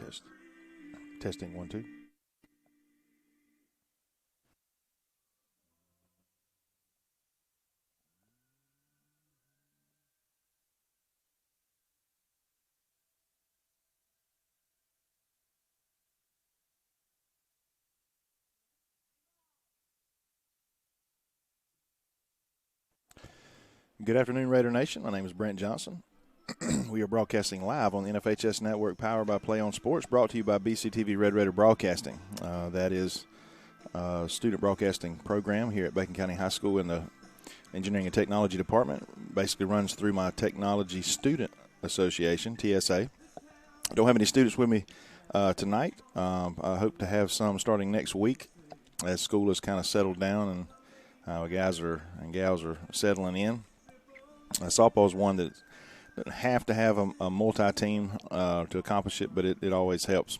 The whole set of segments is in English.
Test. Testing 1, 2. Good afternoon, Raider Nation. My name is Brent Johnson. We are broadcasting live on the NFHS Network, powered by Play on Sports, brought to you by BCTV Red Raider Broadcasting. That is a student broadcasting program here at Bacon County High School in the Engineering and Technology Department. Basically runs through my Technology Student Association, TSA. I don't have any students with me tonight. I hope to have some starting next week as school has kind of settled down and guys and gals are settling in. Softball is one that doesn't have to have a multi-team to accomplish it, but it always helps.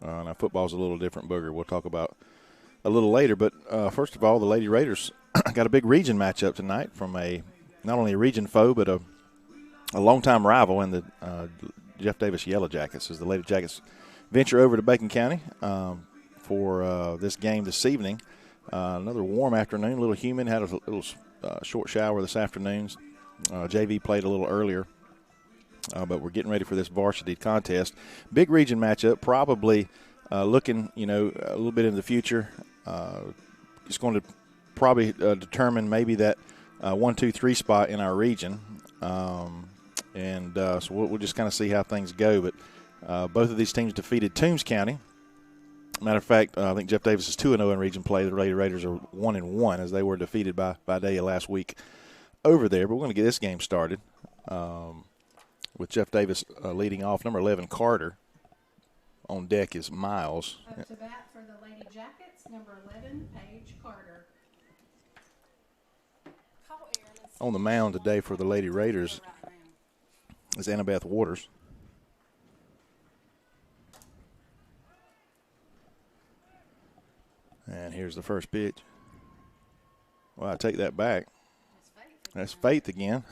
Now, football is a little different booger. We'll talk about a little later. But first of all, the Lady Raiders got a big region matchup tonight from not only a region foe, but a longtime rival in the Jeff Davis Yellow Jackets, as the Lady Jackets venture over to Bacon County for this game this evening. Another warm afternoon, a little humid, had a little short shower this afternoon. JV played a little earlier, but we're getting ready for this varsity contest. Big region matchup, probably looking, a little bit in the future. It's going to probably determine maybe that 1, 2, 3 spot in our region. So we'll just kind of see how things go. But both of these teams defeated Toombs County. Matter of fact, I think Jeff Davis is 2-0 in region play. The Lady Raiders are 1-1 as they were defeated by Daya last week over there. But we're going to get this game started with Jeff Davis leading off. Number 11, Carter. On deck is Miles. Up to bat for the Lady Jackets, number 11, Paige Carter. On the mound today for the Lady Raiders is Annabeth Waters. And here's the first pitch. Well, I take that back. That's Faith again.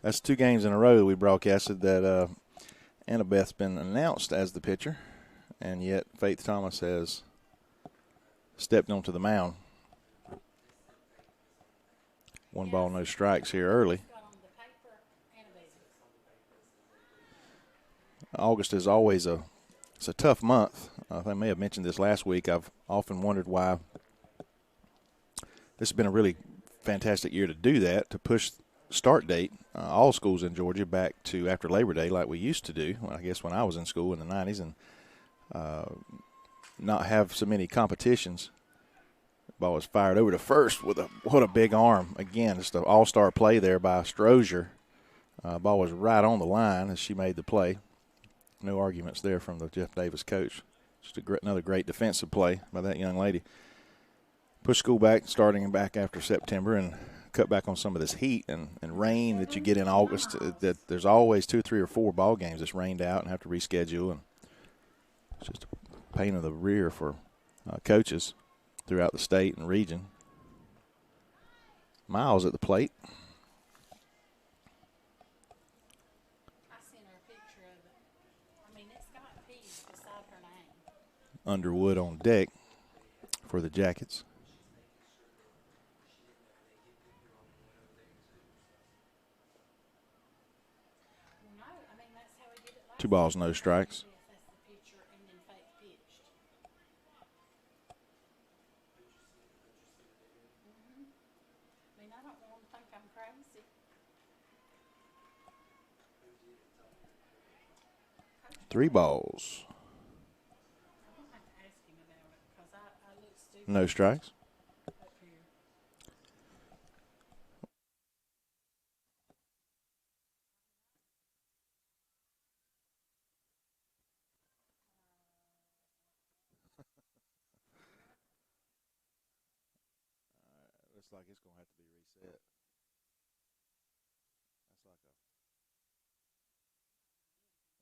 That's 2 games in a row that we broadcasted that Annabeth's been announced as the pitcher, and yet Faith Thomas has stepped onto the mound. 1 ball, no strikes here early. August is always it's a tough month. I may have mentioned this last week. I've often wondered why this has been a really fantastic year to do that, to push start date, all schools in Georgia, back to after Labor Day like we used to do, I guess when I was in school in the 90s, and not have so many competitions. Ball was fired over to first with what a big arm. Again, just an all-star play there by Strozier. Ball was right on the line as she made the play. No arguments there from the Jeff Davis coach. Just another great defensive play by that young lady. Push school back, starting back after September, and cut back on some of this heat and rain that you get in August. That there's always 2, 3, or 4 ball games that's rained out and have to reschedule, and it's just a pain in the rear for coaches throughout the state and region. Miles at the plate. Underwood on deck for the Jackets. Two balls, no strikes. Three balls. No strikes. Looks like it's going to have to be reset. That's like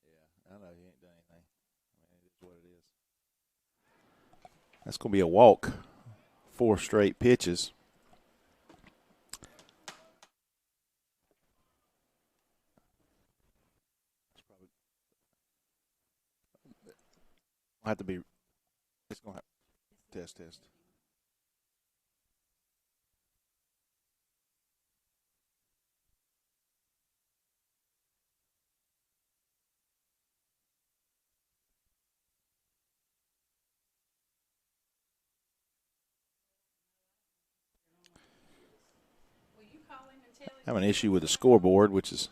yeah, I know he ain't done anything. I mean, it is what it is. That's going to be a walk. 4 straight pitches. Will have to be. It's gonna have test. Will you call him and tell him? Have an issue with the scoreboard, which is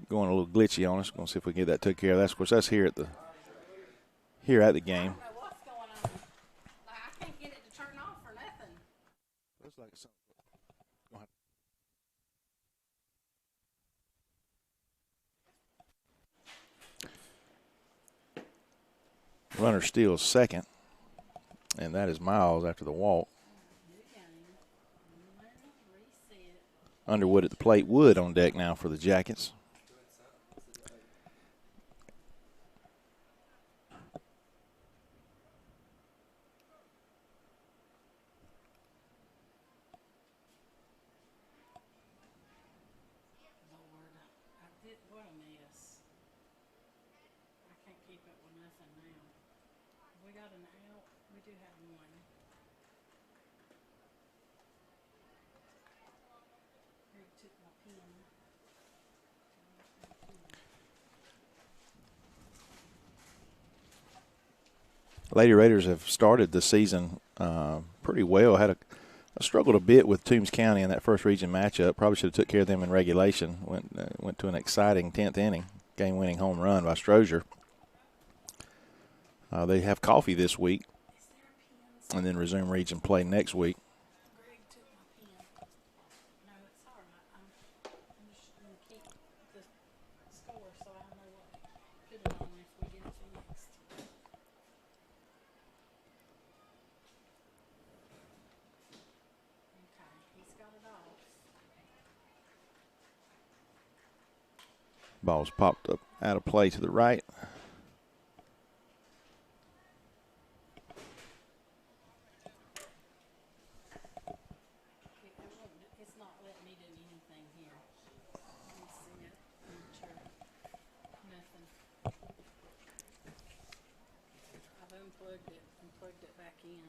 going a little glitchy on us. Going to see if we can get that took care of. That's, of course, that's here at the I game. don't know what's going on. Like, I can't get it to turn off or nothing. Looks like something. Runner steals second, and that is Miles after the walk. Underwood at the plate. Wood on deck now for the Jackets. Lord, what a mess. I can't keep up with nothing now. We got an out. We do have one. Greg took my pen. Lady Raiders have started the season pretty well. Struggled a bit with Toombs County in that first region matchup. Probably should have took care of them in regulation. Went to an exciting 10th inning, game-winning home run by Strozier. They have coffee this week, and then resume region play next week. Greg took my pen. No, it's all right. I'm just going to keep the score so I know what to put it on if we get it fixed. Okay, he's got it off. Ball's popped up out of play to the right. It's not letting me do anything here. Let me see it. Enter. Nothing. I've unplugged it and plugged it back in.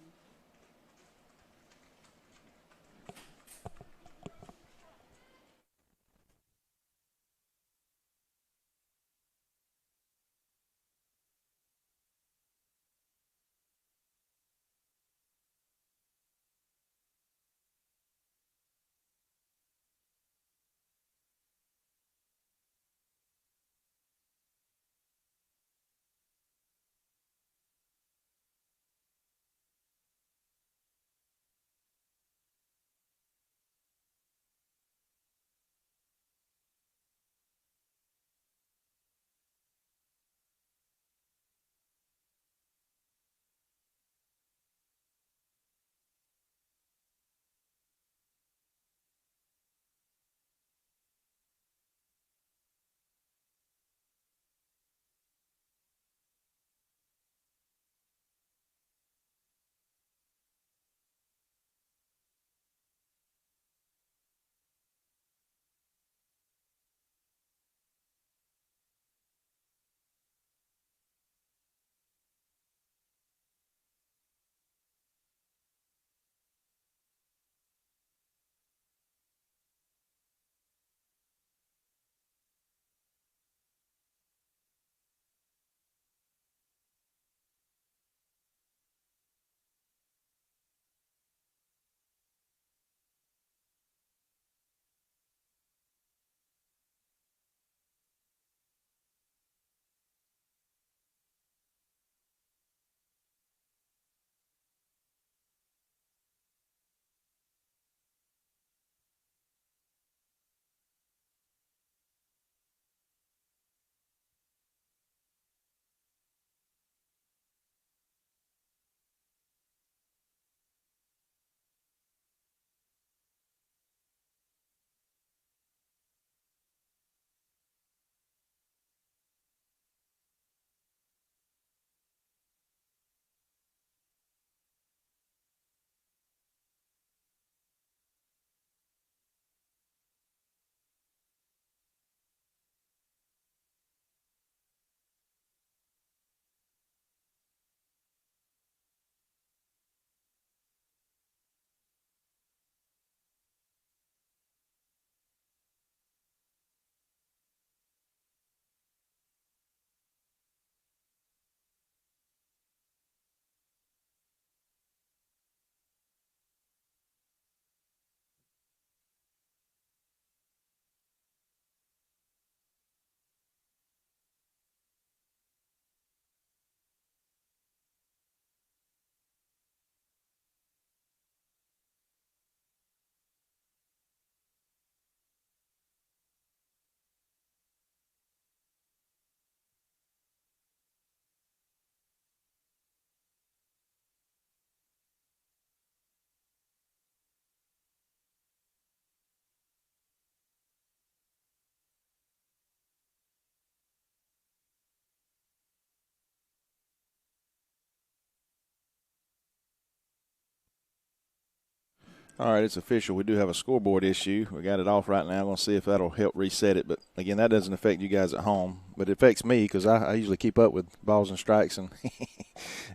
All right, it's official. We do have a scoreboard issue. We got it off right now. I'm going to see if that'll help reset it. But, again, that doesn't affect you guys at home. But it affects me because I usually keep up with balls and strikes and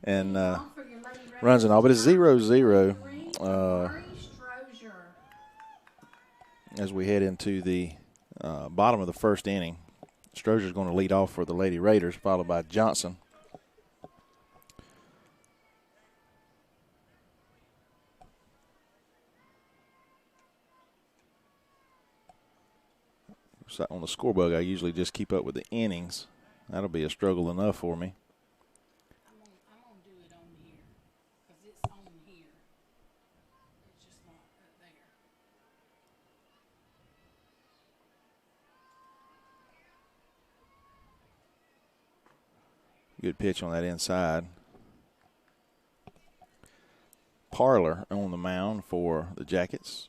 and runs and all. But it's 0-0 as we head into the bottom of the first inning. Strozer's going to lead off for the Lady Raiders, followed by Johnson. So on the scorebook, I usually just keep up with the innings. That'll be a struggle enough for me. I'm gonna do it on here, because it's on here. It's just not up there. Good pitch on that inside. Parlor on the mound for the Jackets.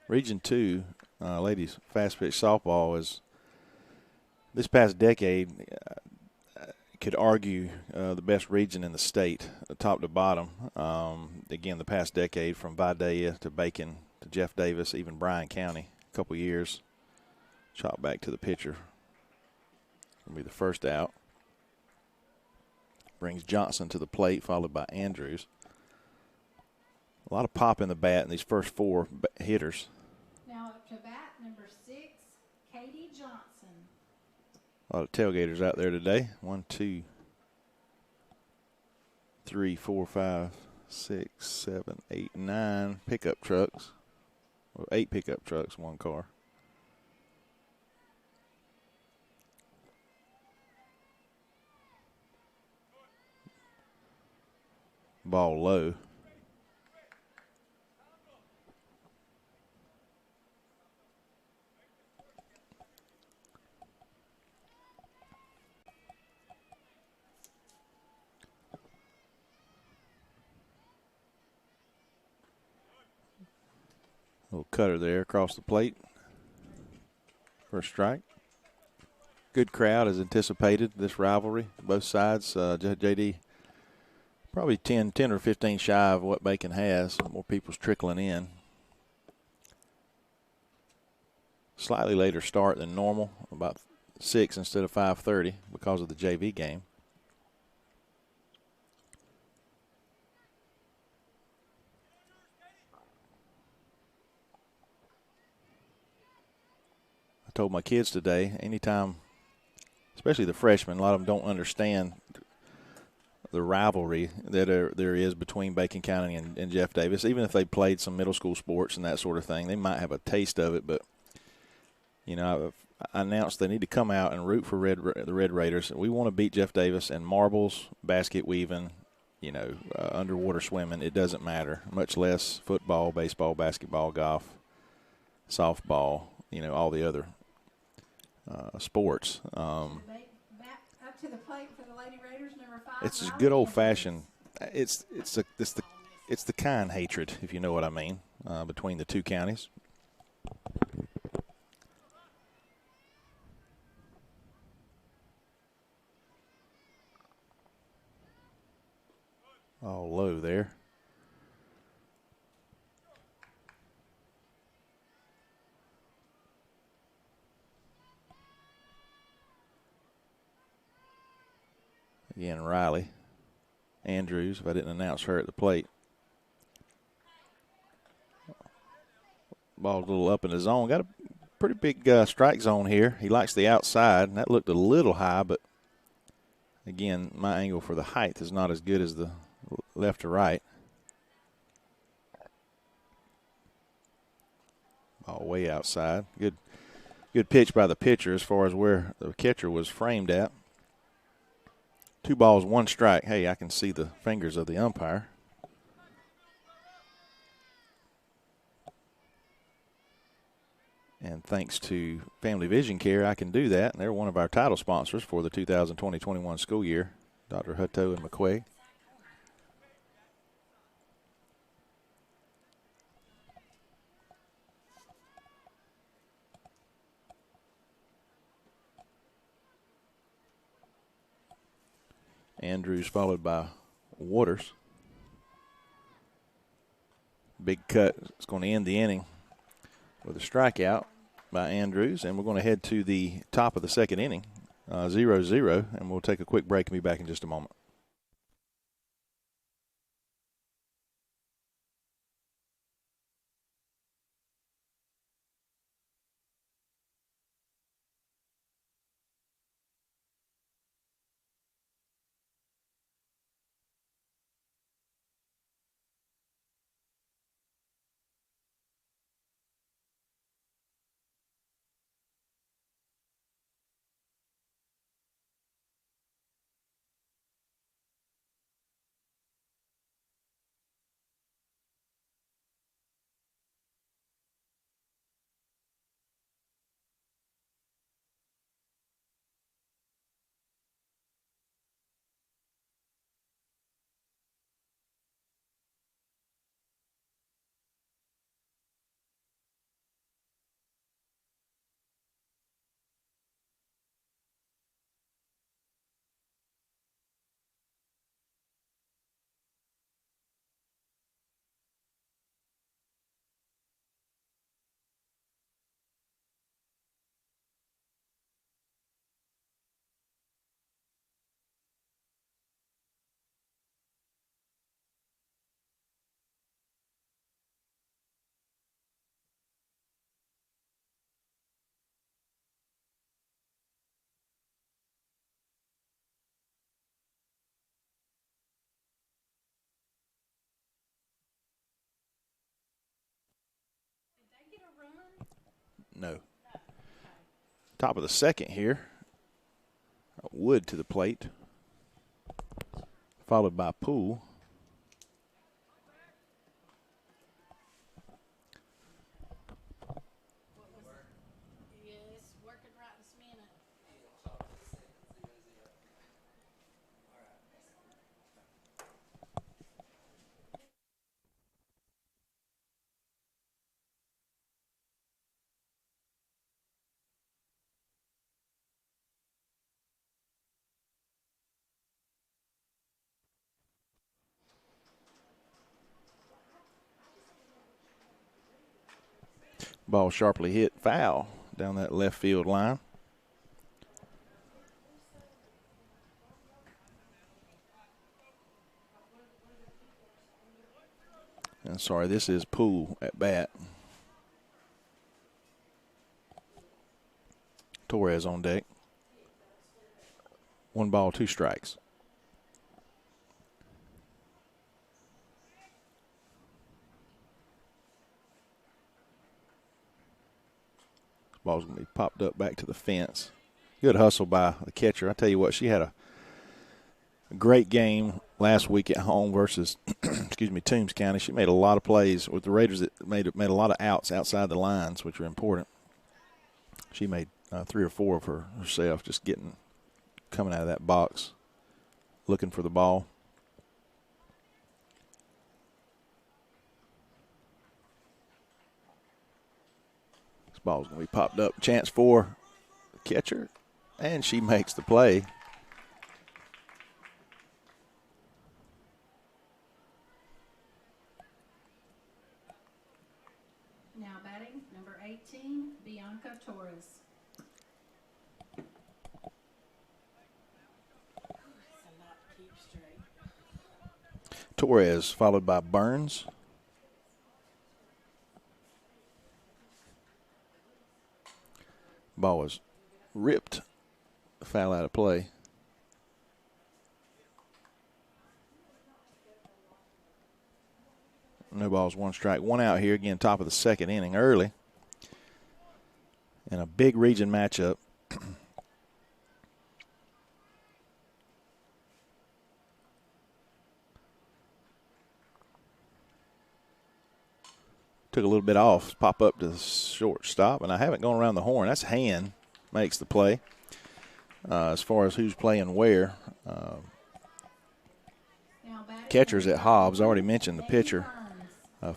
Region 2, ladies fast pitch softball is this past decade could argue the best region in the state, top to bottom. Again, the past decade from Vidalia to Bacon to Jeff Davis, even Bryan County, a couple years. Chop back to the pitcher. Will be the first out. Brings Johnson to the plate, followed by Andrews. A lot of pop in the bat in these first four hitters. Now up to bat, number 6, Katie Johnson. A lot of tailgaters out there today. 1, 2, 3, 4, 5, 6, 7, 8, 9 pickup trucks. Well, 8 pickup trucks, 1 car. Ball low. Little cutter there across the plate for a strike. Good crowd as anticipated, this rivalry. Both sides, JD, probably 10 or 15 shy of what Bacon has. More people's trickling in. Slightly later start than normal, about 6 instead of 5:30 because of the JV game. I told my kids today, anytime, especially the freshmen, a lot of them don't understand the rivalry that there is between Bacon County and Jeff Davis. Even if they played some middle school sports and that sort of thing, they might have a taste of it. But, you know, I announced they need to come out and root for the Red Raiders. We want to beat Jeff Davis in marbles, basket weaving, you know, underwater swimming. It doesn't matter, much less football, baseball, basketball, golf, softball, you know, all the other sports. Up to the plate for the Lady Raiders, number 5. It's a good old fashioned. It's the kind hatred, if you know what I mean, between the two counties. All low there. Again, Riley. Andrews, if I didn't announce her at the plate. Ball a little up in the zone. Got a pretty big strike zone here. He likes the outside. That looked a little high, but again, my angle for the height is not as good as the left to right. Ball way outside. Good pitch by the pitcher as far as where the catcher was framed at. 2 balls, 1 strike. Hey, I can see the fingers of the umpire. And thanks to Family Vision Care, I can do that. And they're one of our title sponsors for the 2020-21 school year, Dr. Hutto and McQuaig. Andrews followed by Waters. Big cut. It's going to end the inning with a strikeout by Andrews, and we're going to head to the top of the second inning, 0-0, and we'll take a quick break and be back in just a moment. No. Top of the second here. Wood to the plate, followed by Poole. Yes, working right this minute. Ball sharply hit foul down that left field line. And sorry, this is Poole at bat. Torres on deck. 1 ball, 2 strikes. Ball's going to be popped up back to the fence. Good hustle by the catcher. I tell you what, she had a great game last week at home versus, Toombs County. She made a lot of plays with the Raiders that made a lot of outs outside the lines, which are important. She made 3 or 4 of herself, just coming out of that box, looking for the ball. This ball's going to be popped up. Chance for the catcher, and she makes the play. Now batting, number 18, Bianca Torres. It's a lot to keep straight. Torres followed by Burns. Ball was ripped, foul out of play. No balls, 1 strike, 1 out here. Again, top of the second inning early. And a big region matchup. Took a little bit off, pop up to the shortstop, and I haven't gone around the horn. That's Hand makes the play. As far as who's playing where, catcher's at Hobbs. I already mentioned the pitcher,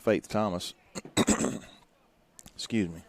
Faith Thomas. Excuse me.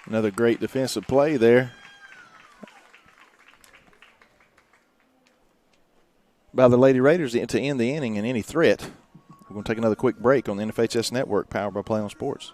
Another great defensive play there by the Lady Raiders to end the inning and any threat. We're going to take another quick break on the NFHS Network, powered by Play on Sports.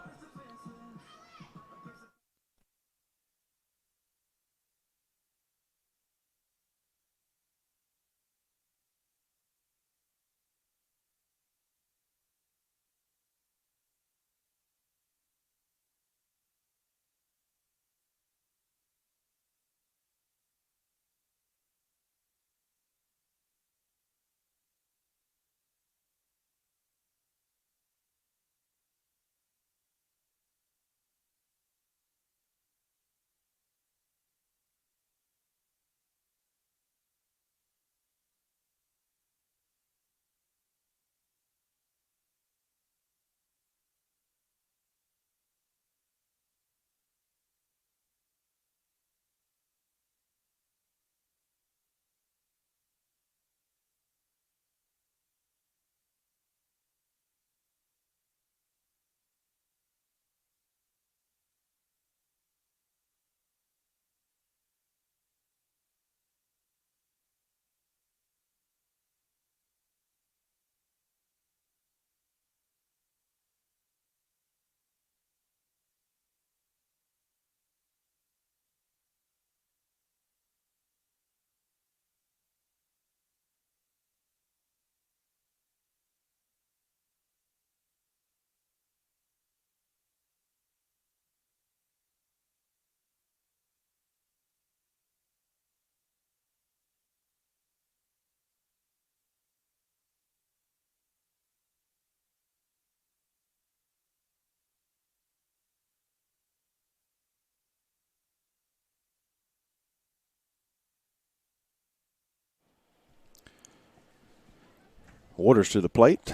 Waters to the plate.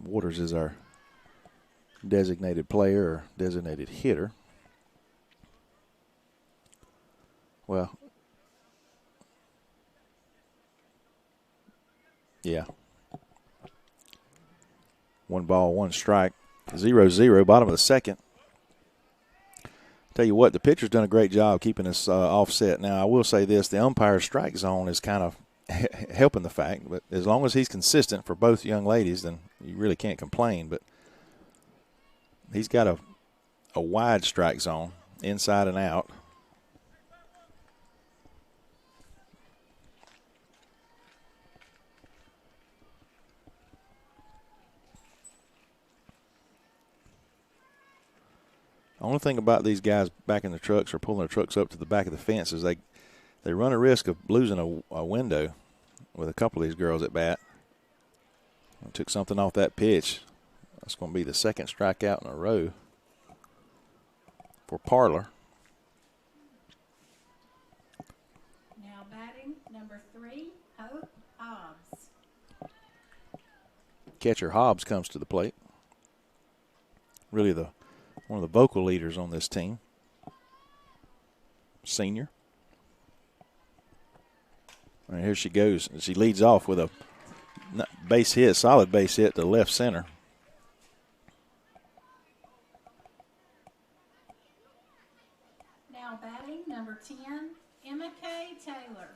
Waters is our designated player or designated hitter. Well, yeah. 1 ball, 1 strike. 0-0, bottom of the second. Tell you what, the pitcher's done a great job keeping us offset. Now, I will say this, the umpire's strike zone is kind of helping the fact, but as long as he's consistent for both young ladies, then you really can't complain. But he's got a wide strike zone, inside and out. The only thing about these guys backing the trucks or pulling their trucks up to the back of the fence is they run a risk of losing a window with a couple of these girls at bat. I took something off that pitch. That's going to be the second strikeout in a row for Parlor. Now batting number 3, Hope Hobbs. Catcher Hobbs comes to the plate. Really one of the vocal leaders on this team. Senior. And here she goes. She leads off with a base hit, solid base hit to left center. Now batting number 10, Emma K. Taylor.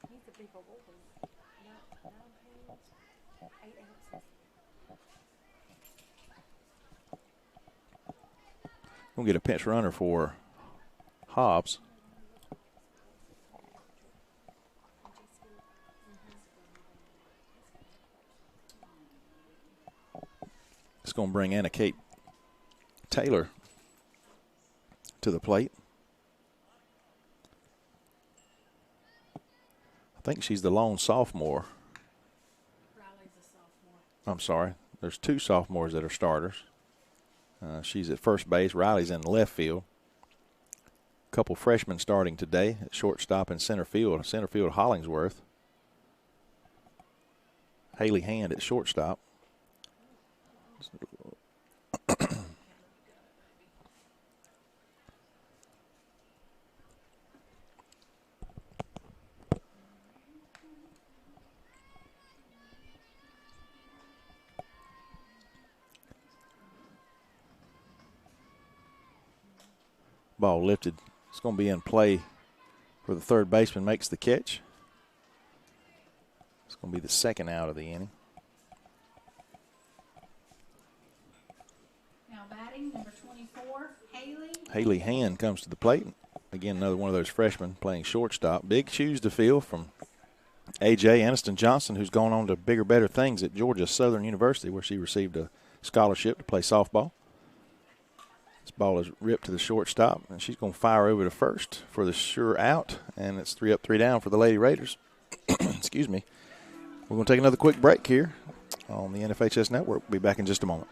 He's a big old one. 9 pounds, 8 ounces. We'll get a pinch runner for Hobbs. It's going to bring Anna Kate Taylor to the plate. I think she's the lone sophomore. Riley's a sophomore. I'm sorry. There's 2 sophomores that are starters. She's at first base. Riley's in left field. A couple freshmen starting today at shortstop and center field. Center field Hollingsworth. Haley Hand at shortstop. ball lifted. It's going to be in play where the third baseman makes the catch. It's going to be the second out of the inning. Now batting, number 24, Haley. Haley Hand comes to the plate. Again, another one of those freshmen playing shortstop. Big shoes to fill from A.J. Aniston Johnson, who's gone on to bigger, better things at Georgia Southern University, where she received a scholarship to play softball. This ball is ripped to the shortstop, and she's going to fire over to first for the sure out, and it's 3 up, 3 down for the Lady Raiders. Excuse me. We're going to take another quick break here on the NFHS Network. We'll be back in just a moment.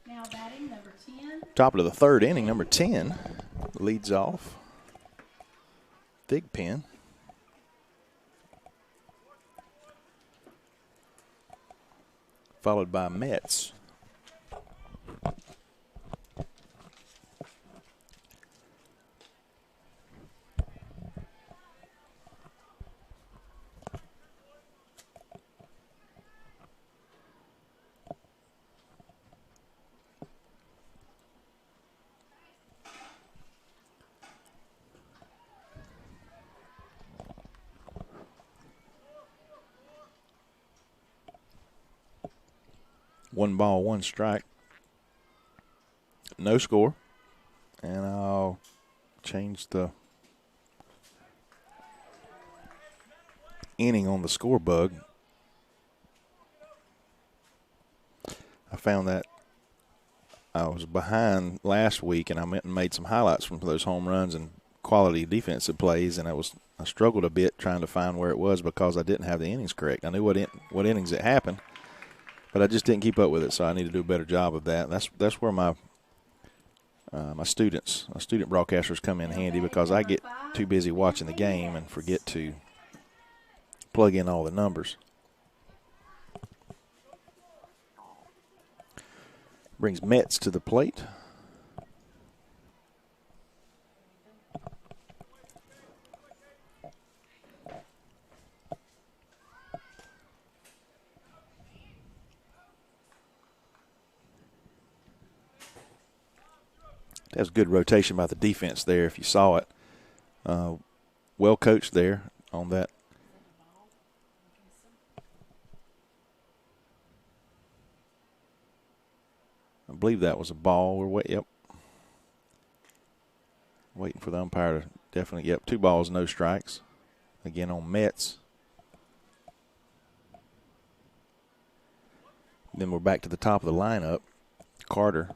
Now batting, number 10. Top of the third inning, number 10 leads off. Thigpen. Followed by Metz. One ball, one strike. No score. And I'll change the inning on the score bug. I found that I was behind last week, and I made some highlights from those home runs and quality defensive plays, and I struggled a bit trying to find where it was because I didn't have the innings correct. I knew what innings it happened, but I just didn't keep up with it, so I need to do a better job of that. That's where my student broadcasters come in handy, because I get too busy watching the game and forget to plug in all the numbers. Brings Metz to the plate. That was good rotation by the defense there, if you saw it. Well coached there on that. I believe that was a ball. Yep. Waiting for the umpire to definitely, yep, 2 balls, no strikes. Again on Metz. Then we're back to the top of the lineup. Carter.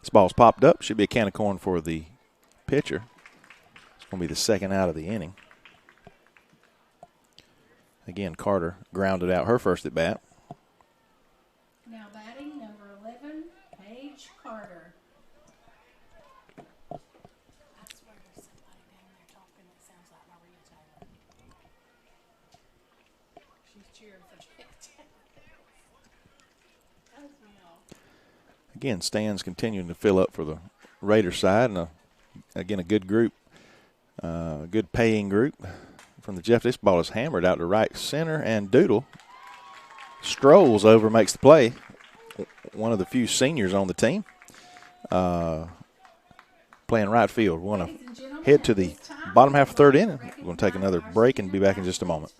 This ball's popped up. Should be a can of corn for the pitcher. It's going to be the second out of the inning. Again, Carter grounded out her first at bat. Now batting, number 11, Paige Carter. I swear there's somebody down there talking that sounds like Maria Taylor. She's cheering for Jack Taylor. That was me off. Again, stands continuing to fill up for the Raiders side, and again, a good group, good paying group from the Jeff. This ball is hammered out to right center, and Doodle strolls over, makes the play. One of the few seniors on the team, playing right field. We want to head to the bottom half of third inning. We're going to take another break and be back in just a moment.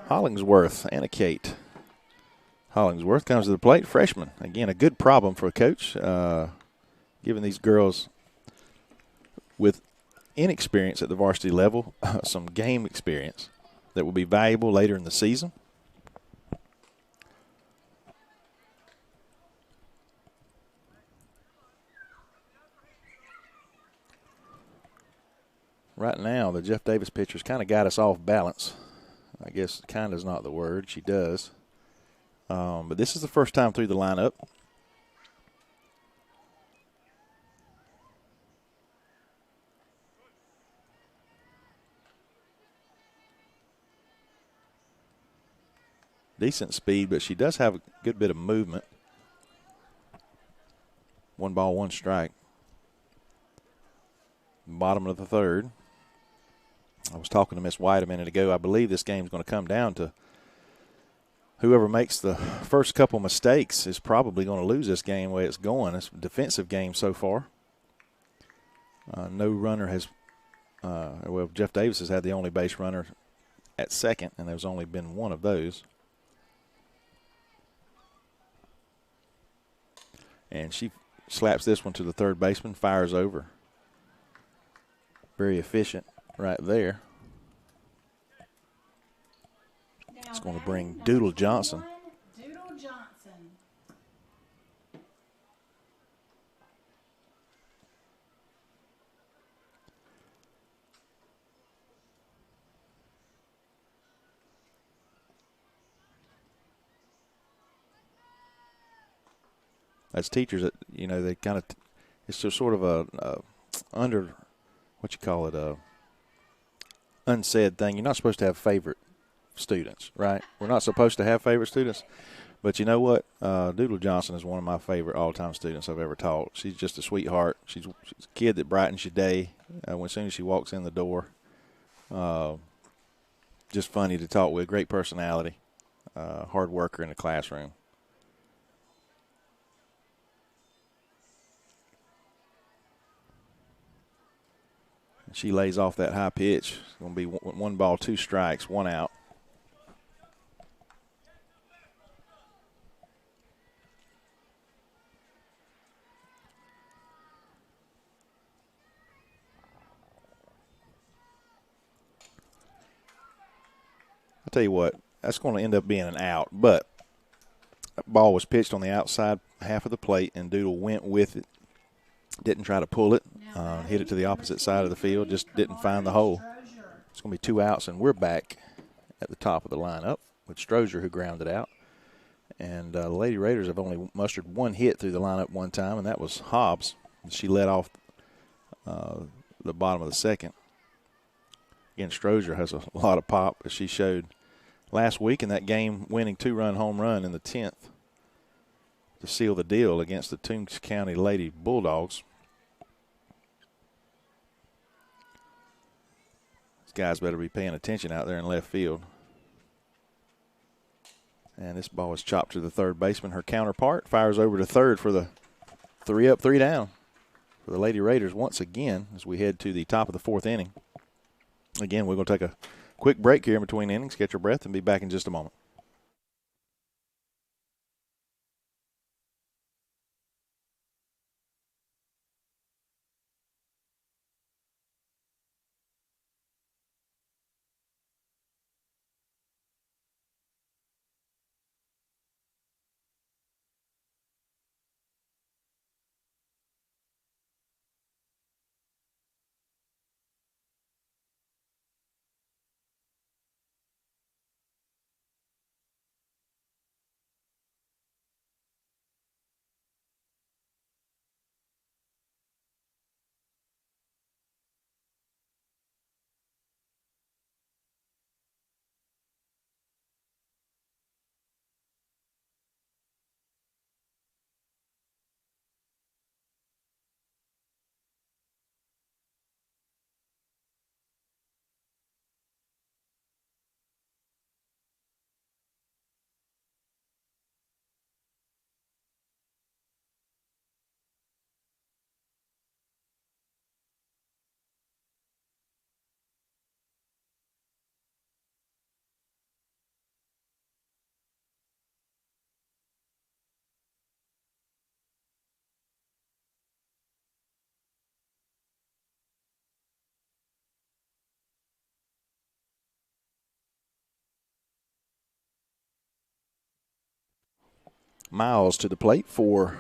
Hollingsworth and a Kate. Hollingsworth comes to the plate, freshman. Again, a good problem for a coach, giving these girls with inexperience at the varsity level some game experience that will be valuable later in the season. Right now, the Jeff Davis pitcher's kind of got us off balance. I guess kind of is not the word. She does. But this is the first time through the lineup. Decent speed, but she does have a good bit of movement. 1 ball, 1 strike. Bottom of the third. I was talking to Miss White a minute ago. I believe this game is going to come down to whoever makes the first couple mistakes is probably going to lose this game the way it's going. It's a defensive game so far. No runner has well, Jeff Davis has had the only base runner at second, and there's only been one of those. And she slaps this one to the third baseman, fires over. Very efficient right there. It's going to bring Doodle Johnson. Doodle Johnson. As teachers, you know, they kind of, it's just sort of a under, what you call it, a unsaid thing. You're not supposed to have favorite students, right? We're not supposed to have favorite students. But you know what? Doodle Johnson is one of my favorite all-time students I've ever taught. She's just a sweetheart. She's a kid that brightens your day as soon as she walks in the door. Just funny to talk with, great personality, hard worker in the classroom. She lays off that high pitch. It's going to be 1 ball, 2 strikes, 1 out. I'll tell you what, that's going to end up being an out, but that ball was pitched on the outside half of the plate, and Doodle went with it. Didn't try to pull it, hit it to the opposite side of the field, just didn't find the hole. It's going to be 2 outs, and we're back at the top of the lineup with Strozier, who grounded out. And the Lady Raiders have only mustered one hit through the lineup one time, and that was Hobbs. She led off the bottom of the second. Again, Strozier has a lot of pop, as she showed last week in that game-winning 2-run home run in the 10th to seal the deal against the Toombs County Lady Bulldogs. These guys better be paying attention out there in left field. And this ball is chopped to the third baseman. Her counterpart fires over to third for the 3 up, 3 down for the Lady Raiders once again as we head to the top of the fourth inning. Again, we're going to take a quick break here in between innings, catch your breath, and be back in just a moment. Miles to the plate for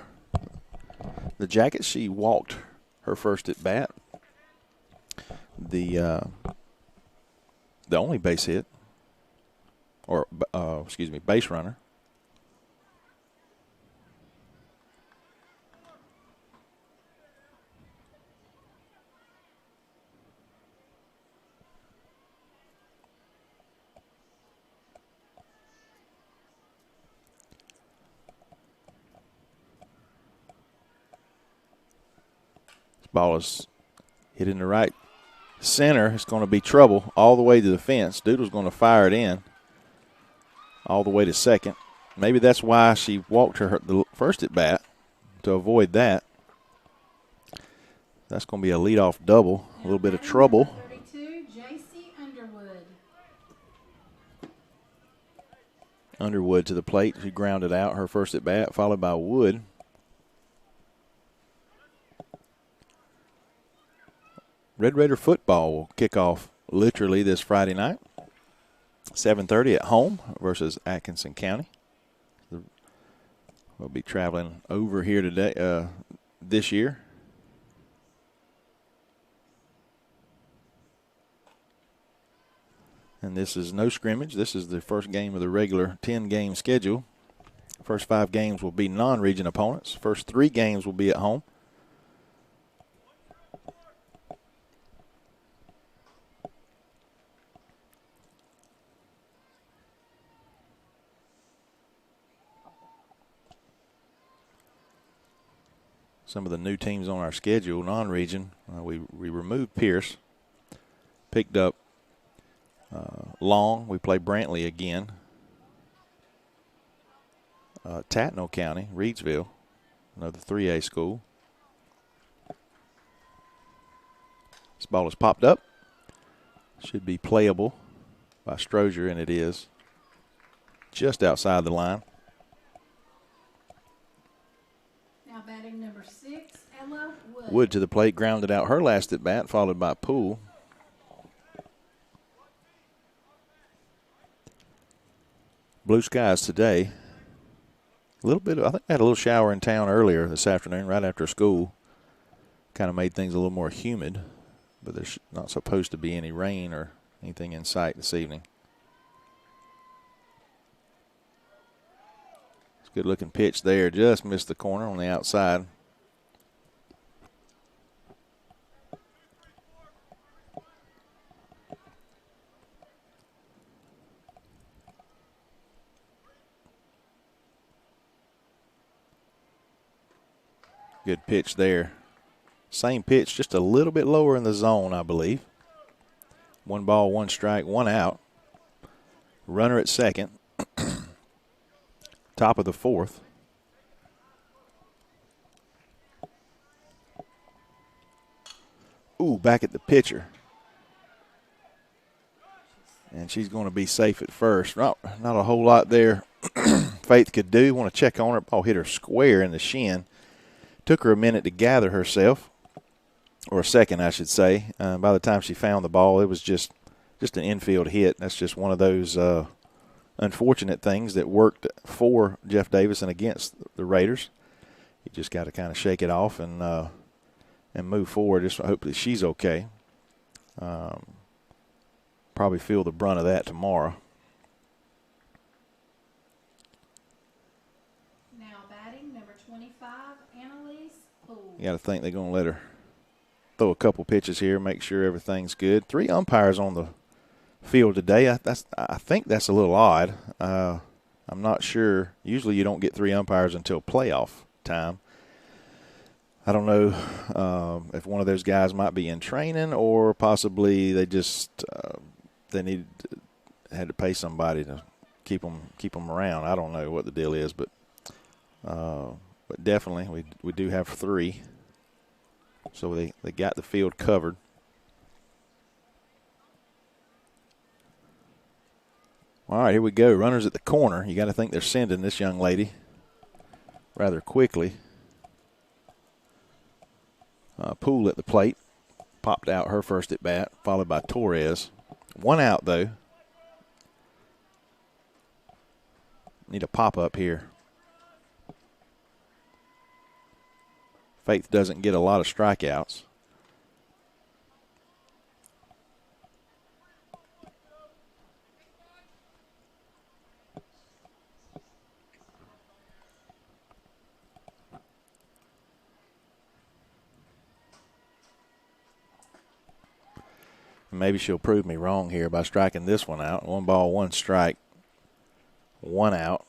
the Jackets. She walked her first at bat. The only base hit, or base runner. Ball is hit in the right center. It's going to be trouble all the way to the fence. Doodle's going to fire it in all the way to second. Maybe that's why she walked the first at bat, to avoid that. That's going to be a leadoff double. A little bit of trouble. 32, J.C. Underwood. Underwood to the plate. She grounded out her first at bat, followed by Wood. Red Raider football will kick off literally this Friday night, 7:30 at home versus Atkinson County. We'll be traveling over here today, this year. And this is no scrimmage. This is the first game of the regular 10-game schedule. First 5 games will be non-region opponents. First 3 games will be at home. Some of the new teams on our schedule, non-region, we removed Pierce, picked up Long. We play Brantley again. Tatnall County, Reedsville, another 3A school. This ball is popped up. Should be playable by Strozier, and it is just outside the line. Now batting number 6, Ella Wood. Wood to the plate, grounded out her last at bat, followed by Poole. Blue skies today. A little bit, I think I had a little shower in town earlier this afternoon, right after school. Kind of made things a little more humid, but there's not supposed to be any rain or anything in sight this evening. Good looking pitch there. Just missed the corner on the outside. Good pitch there. Same pitch, just a little bit lower in the zone, I believe. 1 ball, 1 strike, 1 out. Runner at second. Top of the 4th. Ooh, back at the pitcher. And she's going to be safe at first. Not a whole lot there Faith could do. Want to check on her. Ball hit her square in the shin. Took her a minute to gather herself, or a second, I should say. By the time she found the ball, it was just an infield hit. That's just one of those unfortunate things that worked for Jeff Davis and against the Raiders. You just got to kind of shake it off and move forward. Just hope that she's okay. Probably feel the brunt of that tomorrow. Now batting, number 25, Annalise Poole. You got to think they're going to let her throw a couple pitches here, make sure everything's good. 3 umpires on the field today. I think that's a little odd. I'm not sure. Usually you don't get 3 umpires until playoff time. I don't know if one of those guys might be in training, or possibly they just had to pay somebody to keep them around. I don't know what the deal is, but definitely we do have 3. So they got the field covered. All right, here we go. Runners at the corner. You got to think they're sending this young lady rather quickly. Poole at the plate. Popped out her first at bat, followed by Torres. 1 out, though. Need a pop-up here. Faith doesn't get a lot of strikeouts. Maybe she'll prove me wrong here by striking this one out. 1 ball, 1 strike, 1 out.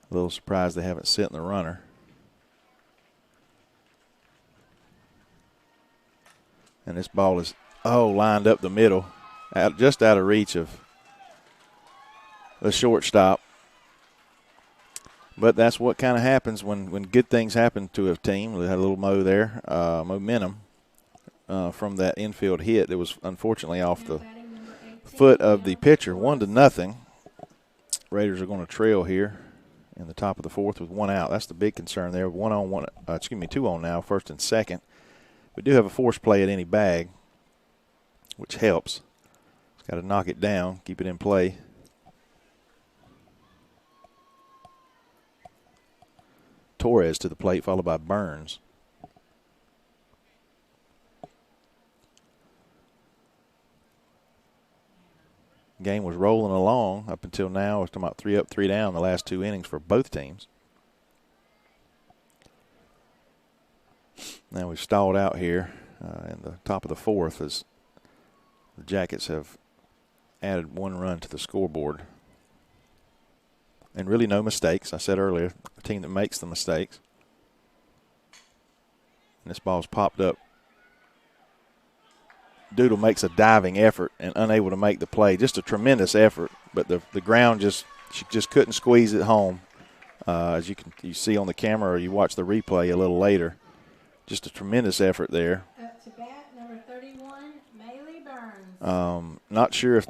A little surprised they haven't sent the runner. And this ball is, lined up the middle, just out of reach of the shortstop. But that's what kind of happens when good things happen to a team. They had a little momentum from that infield hit that was unfortunately off the foot of the pitcher. 1-0. Raiders are going to trail here in the top of the 4th with 1 out. That's the big concern there. 2 on now, first and second. We do have a force play at any bag, which helps. It's got to knock it down, keep it in play. Torres to the plate, followed by Burns. Game was rolling along up until now. It's talking about 3 up, 3 down the last 2 innings for both teams. Now we've stalled out here in the top of the 4th as the Jackets have added 1 run to the scoreboard. And really no mistakes. I said earlier, a team that makes the mistakes. And this ball's popped up. Doodle makes a diving effort and unable to make the play. Just a tremendous effort, but the ground she just couldn't squeeze it home. As you see on the camera, or you watch the replay a little later. Just a tremendous effort there. Up to bat, number 31, Maylee Burns. Not sure if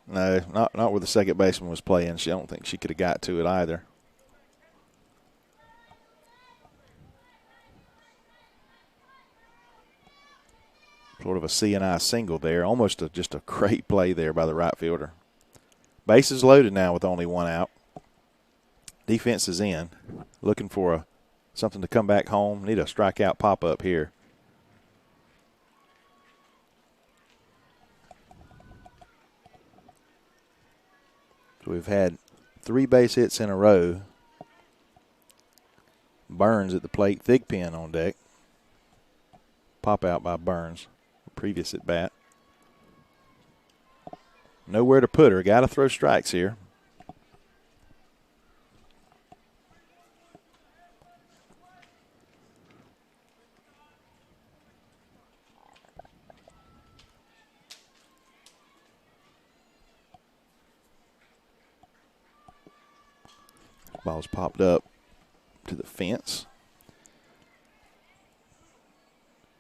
not where the second baseman was playing. I don't think she could have got to it either. Sort of a C&I single there. Almost just a great play there by the right fielder. Bases loaded now with only 1 out. Defense is in. Looking for something to come back home. Need a strikeout pop-up here. So we've had 3 base hits in a row. Burns at the plate, Thigpen on deck. Pop out by Burns, previous at bat. Nowhere to put her. Got to throw strikes here. Ball's popped up to the fence.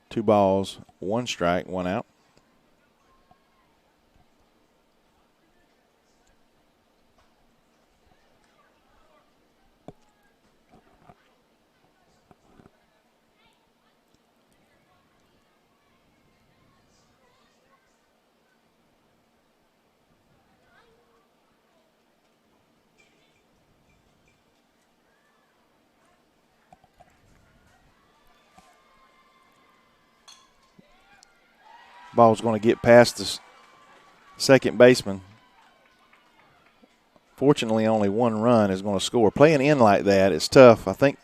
2 balls, 1 strike, 1 out. Ball's going to get past the second baseman. Fortunately, only 1 run is going to score. Playing in like that is tough. I think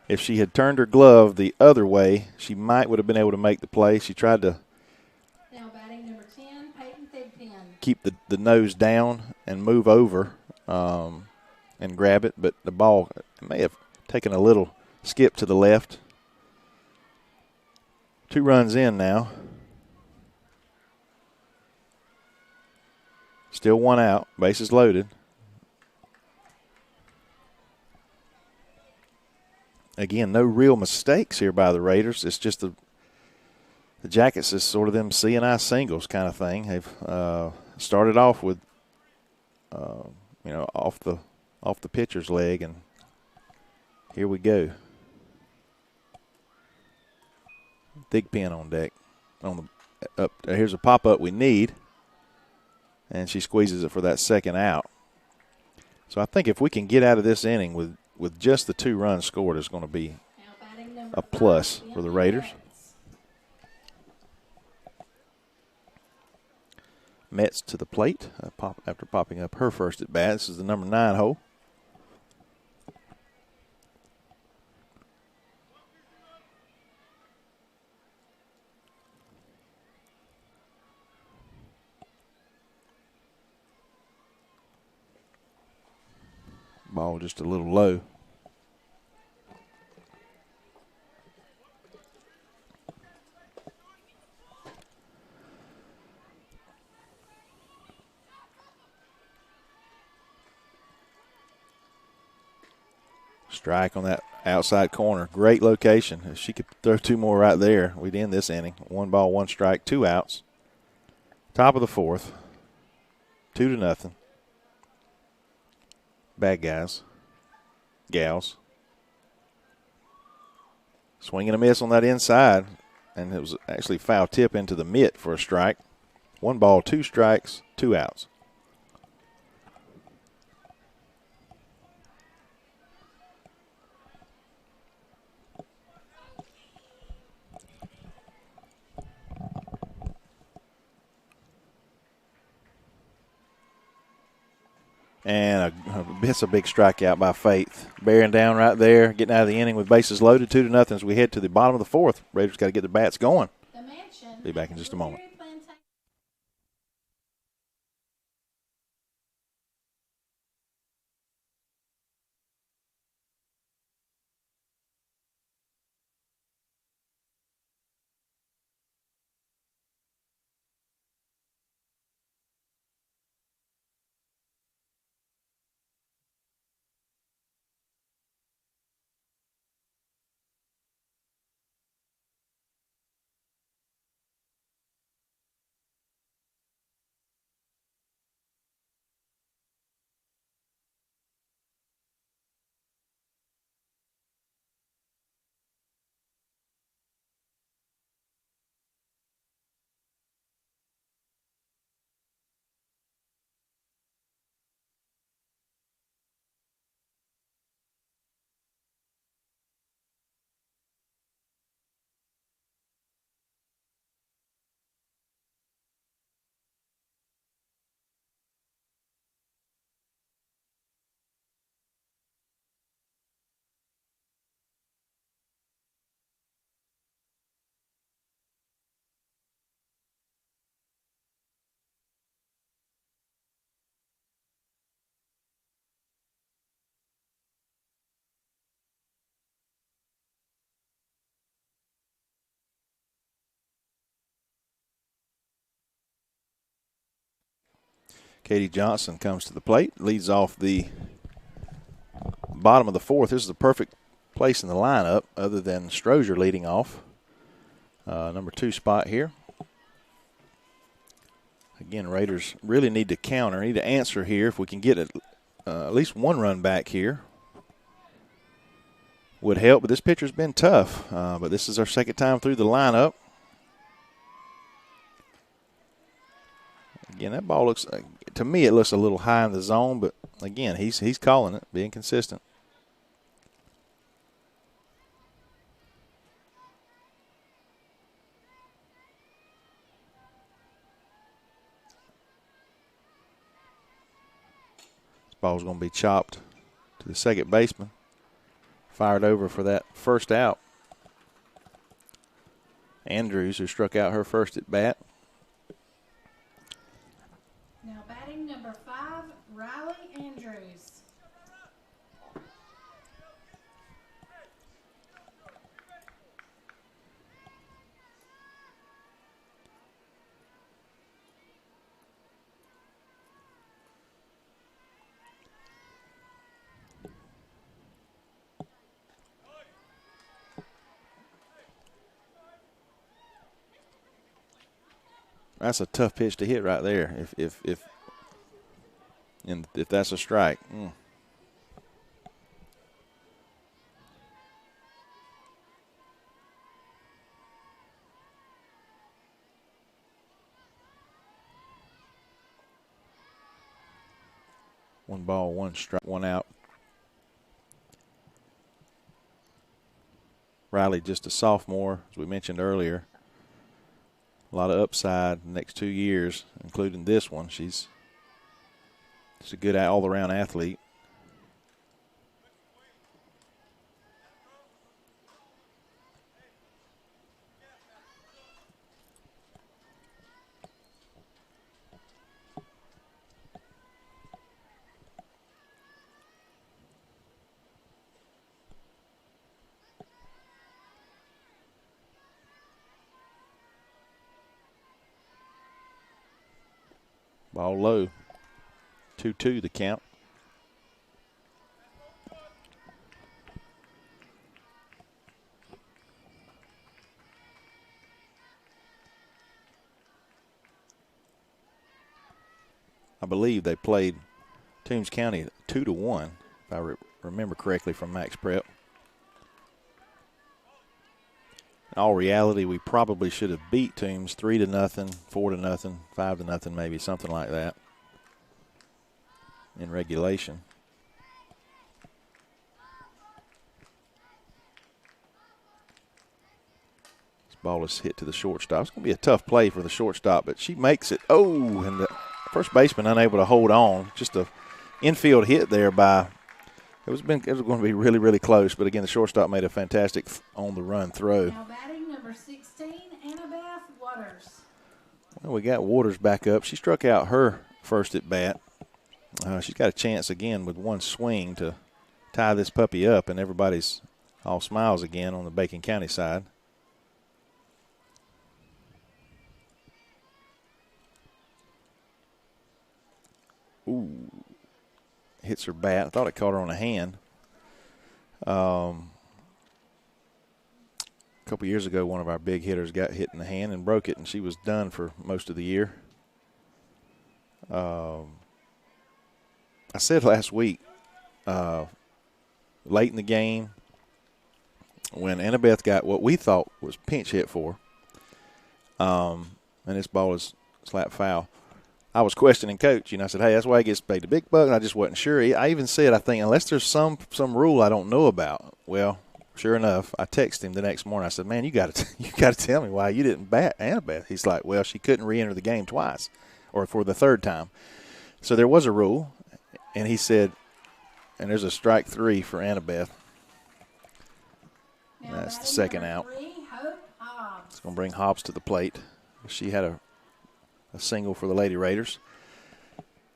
if she had turned her glove the other way, she would have been able to make the play. She tried to Now batting number 10, Peyton Thigpen. keep the nose down and move over and grab it, but the ball may have taken a little skip to the left. 2 runs in now. Still 1 out. Bases loaded. Again, no real mistakes here by the Raiders. It's just the Jackets is sort of them C&I singles kind of thing. They've started off with, off the pitcher's leg, and here we go. Thigpen on deck. Here's a pop-up we need, and she squeezes it for that second out. So I think if we can get out of this inning with just the 2 runs scored, is going to be a plus for the Raiders. Metz to the plate after popping up her first at bat. This is the number 9 hole. Ball just a little low. Strike on that outside corner. Great location. If she could throw 2 more right there, we'd end this inning. 1 ball, 1 strike, 2 outs. Top of the 4th. 2-0. Bad guys. Gals. Swing and a miss on that inside, and it was actually foul tip into the mitt for a strike. 1 ball, 2 strikes, 2 outs. And it's a big strikeout by Faith. Bearing down right there, getting out of the inning with bases loaded, 2-0 as we head to the bottom of the 4th. Raiders got to get the bats going. Be back in just a moment. Katie Johnson comes to the plate, leads off the bottom of the fourth. This is the perfect place in the lineup other than Strozier leading off. Number 2 spot here. Again, Raiders really need to counter, need to answer here. If we can get at least one run back here, would help. But this pitcher's been tough. But this is our second time through the lineup. Again, that ball looks, to me, it looks a little high in the zone. But, again, he's calling it, being consistent. Ball's going to be chopped to the second baseman. Fired over for that first out. Andrews, who struck out her first at bat. Now batting number 5, Riley Andrews. That's a tough pitch to hit right there. If that's a strike. One ball, one strike, one out. Riley, just a sophomore, as we mentioned earlier. A lot of upside the next 2 years, including this one. She's a good all-around athlete. Ball low. 2-2 the count. I believe they played Toombs County 2-1, if I remember correctly from Max Prep. In all reality, we probably should have beat Toombs 3-0, 4-0, 5-0, maybe something like that in regulation. This ball is hit to the shortstop. It's going to be a tough play for the shortstop, but she makes it. Oh, and the first baseman unable to hold on. Just a infield hit there by. It was going to be really, really close, but again, the shortstop made a fantastic on-the-run throw. Now batting number 16, Annabeth Waters. Well, we got Waters back up. She struck out her first at bat. She's got a chance again with one swing to tie this puppy up, and everybody's all smiles again on the Bacon County side. Ooh. Hits her bat. I thought it caught her on a hand. A couple years ago, one of our big hitters got hit in the hand and broke it, and she was done for most of the year. I said last week, late in the game, when Annabeth got what we thought was pinch hit for, and this ball is slap foul, I was questioning Coach, I said, hey, that's why he gets paid the big buck, and I just wasn't sure. I even said, I think, unless there's some rule I don't know about. Well, sure enough, I texted him the next morning. I said, man, you got to tell me why you didn't bat Annabeth. He's like, well, she couldn't re-enter the game twice, or for the third time. So there was a rule, and he said, and there's a strike 3 for Annabeth. That's the second out. It's going to bring Hobbs to the plate. She had a single for the Lady Raiders.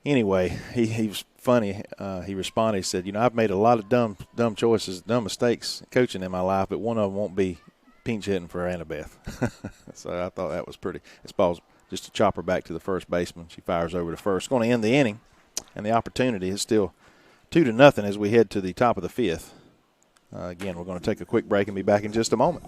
Anyway, he was funny. He responded. He said, I've made a lot of dumb choices, dumb mistakes coaching in my life, but one of them won't be pinch hitting for Annabeth. So I thought that was pretty. This ball's just a chopper back to the first baseman. She fires over to first. Going to end the inning, and the opportunity is still 2-0 as we head to the top of the fifth. Again, we're going to take a quick break and be back in just a moment.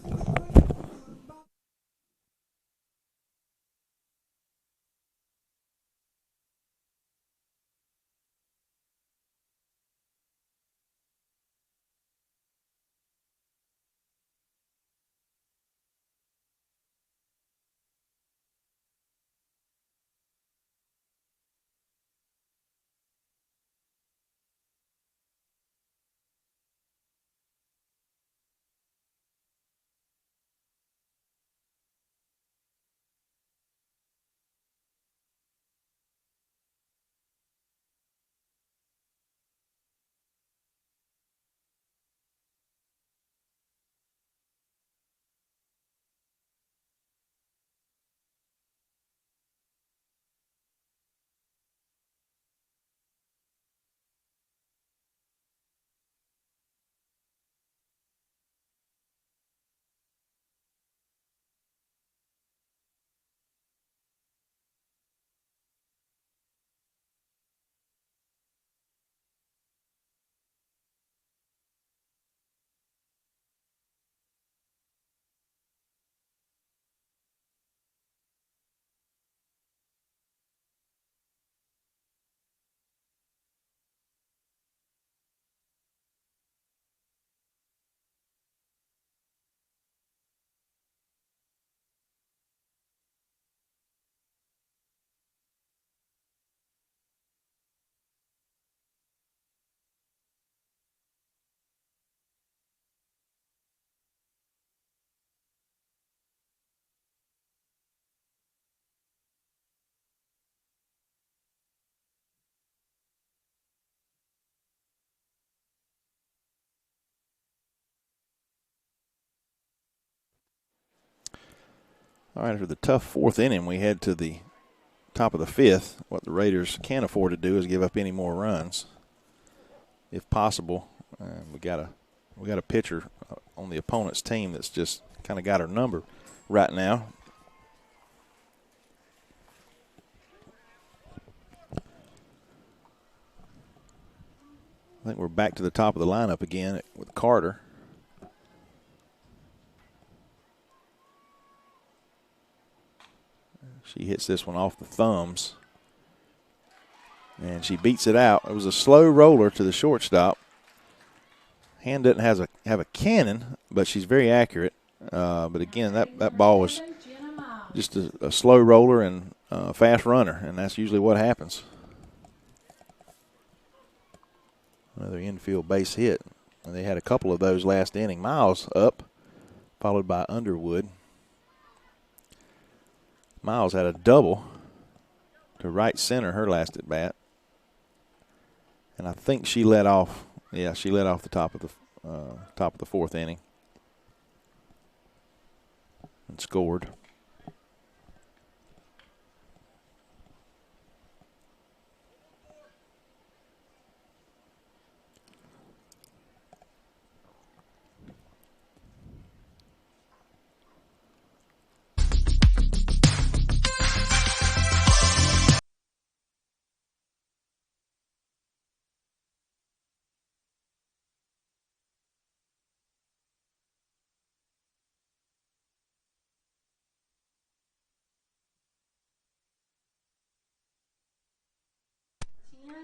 All right, after the tough fourth inning, we head to the top of the fifth. What the Raiders can't afford to do is give up any more runs, if possible. We got a pitcher on the opponent's team that's just kind of got her number right now. I think we're back to the top of the lineup again with Carter. She hits this one off the thumbs, and she beats it out. It was a slow roller to the shortstop. Hand doesn't have a cannon, but she's very accurate. But again, that ball was just a slow roller and a fast runner, and that's usually what happens. Another infield base hit. And they had a couple of those last inning. Miles up, followed by Underwood. Miles had a double to right center her last at bat, and I think she led off. Yeah, she led off the top of the fourth inning and scored.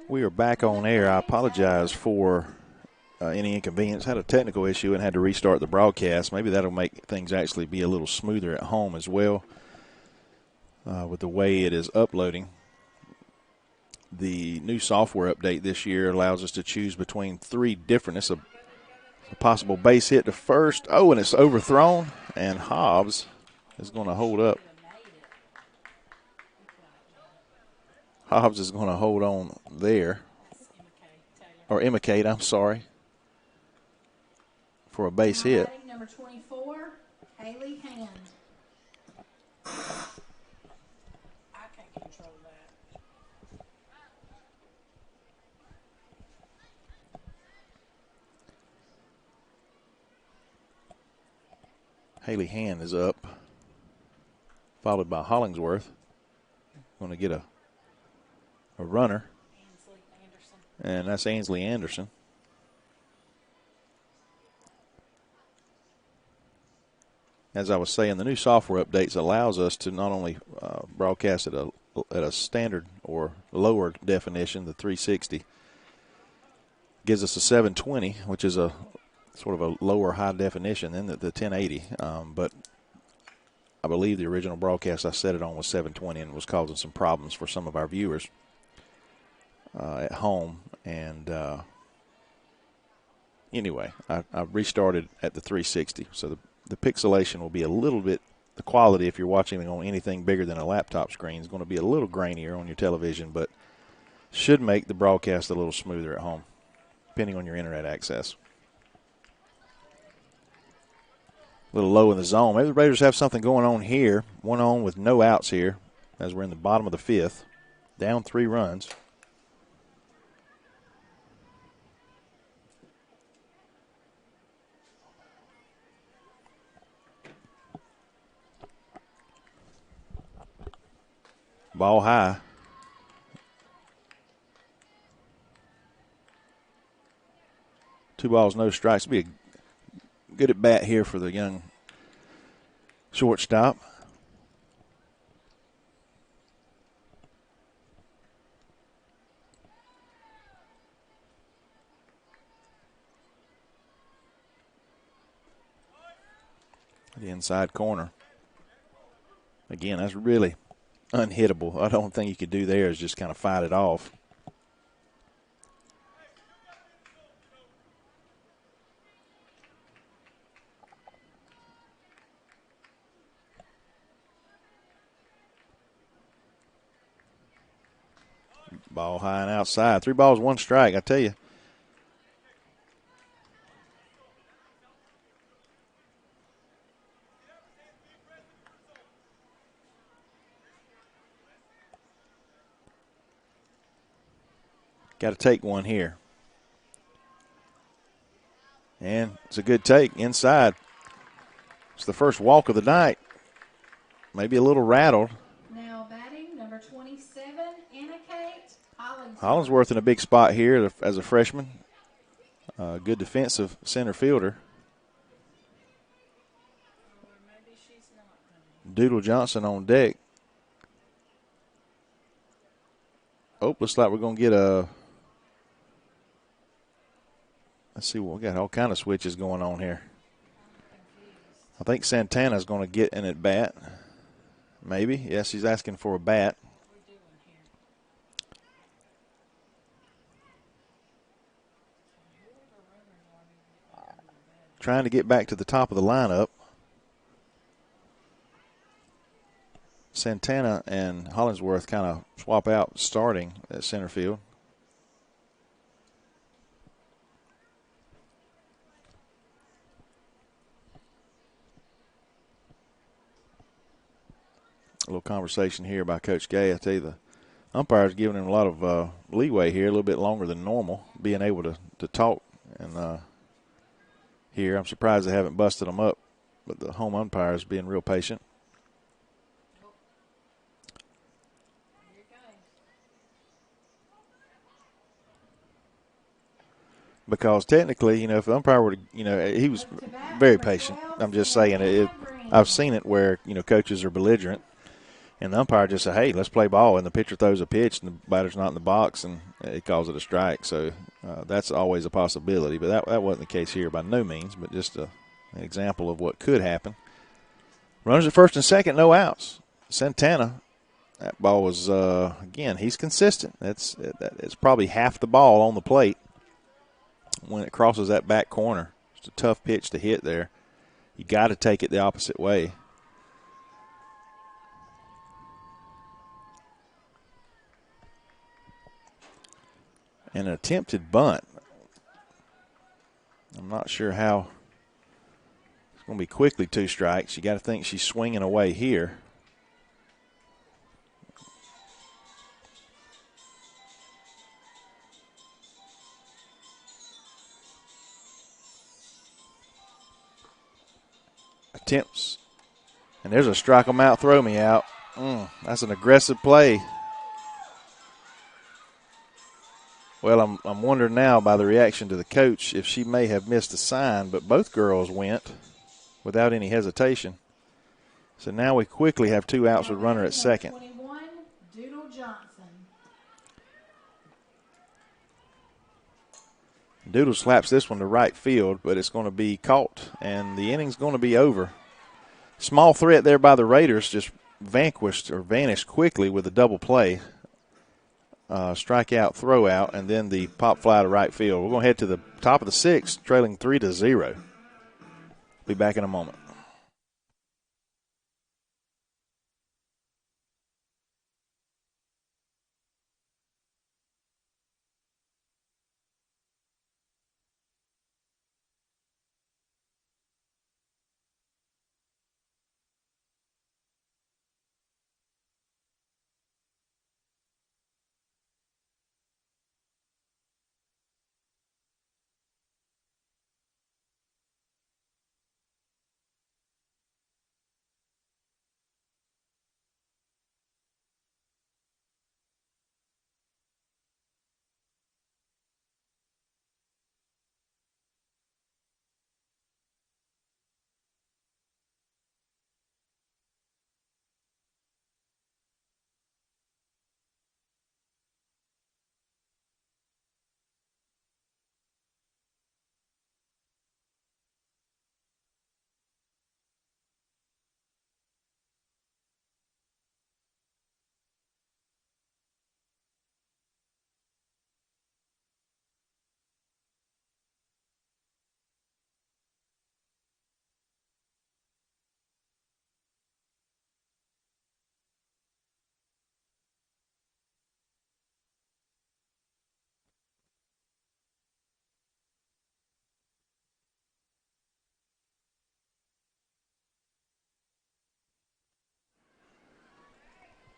We are back on air. I apologize for any inconvenience. Had a technical issue and had to restart the broadcast. Maybe that'll make things actually be a little smoother at home as well with the way it is uploading. The new software update this year allows us to choose between three different. It's a possible base hit to first. Oh, and it's overthrown, and Hobbs is going to hold up. Hobbs is going to hold on there. Or imitate, I'm sorry, for a base hit. Number 24, Haley Hand. I can't control that. Haley Hand is up, followed by Hollingsworth. going to get a runner, Ainsley Anderson. and that's Ainsley Anderson. As I was saying, the new software updates allows us to not only broadcast at a standard or lower definition, the 360, gives us a 720, which is a sort of a lower high definition than the 1080. But I believe the original broadcast I set it on was 720 and was causing some problems for some of our viewers at home. And anyway, I restarted at the 360. So the pixelation will be a little bit, the quality, if you're watching on anything bigger than a laptop screen, is going to be a little grainier on your television, but should make the broadcast a little smoother at home, depending on your internet access. A little low in the zone. Maybe the Raiders have something going on here. 1 on with no outs here as we're in the bottom of the 5th. Down 3 runs. Ball high. Two balls, no strikes. It'll be a good at bat here for the young shortstop. The inside corner. Again, that's really unhittable. I don't think you could do there is just kind of fight it off. Ball high and outside. 3 balls, 1 strike, I tell you. Got to take one here. And it's a good take inside. It's the first walk of the night. Maybe a little rattled. Now batting, number 27, Anna Kate Hollingsworth. Hollingsworth in a big spot here as a freshman. Good defensive center fielder. Or maybe she's not. Doodle Johnson on deck. Oh, looks like we're going to get a... Let's see, we got all kind of switches going on here. I think Santana's going to get an at bat. Maybe. Yes, he's asking for a bat. Trying to get back to the top of the lineup. Santana and Hollingsworth kind of swap out starting at center field. A little conversation here by Coach Gay. I tell you, the umpire's giving him a lot of leeway here, a little bit longer than normal, being able to talk. And here, I'm surprised they haven't busted them up, but the home umpire is being real patient. Because technically, if the umpire were to, he was very patient. I'm just saying, I've seen it where, coaches are belligerent. And the umpire just said, hey, let's play ball. And the pitcher throws a pitch and the batter's not in the box and it calls it a strike. So that's always a possibility. But that wasn't the case here by no means, but just an example of what could happen. Runners at first and second, no outs. Santana, that ball was, again, he's consistent. It's probably half the ball on the plate when it crosses that back corner. It's a tough pitch to hit there. You got to take it the opposite way. An attempted bunt. I'm not sure how. It's going to be quickly 2 strikes. You got to think she's swinging away here. Attempts. And there's a strike 'em out, throw me out. That's an aggressive play. Well, I'm wondering now by the reaction to the coach if she may have missed a sign, but both girls went without any hesitation. So now we quickly have 2 outs with runner at second. 21, Doodle Johnson. Doodle slaps this one to right field, but it's going to be caught, and the inning's going to be over. Small threat there by the Raiders, just vanquished or vanished quickly with a double play. Strikeout, throw out, and then the pop fly to right field. We're going to head to the top of the 6th, trailing 3-0. Be back in a moment.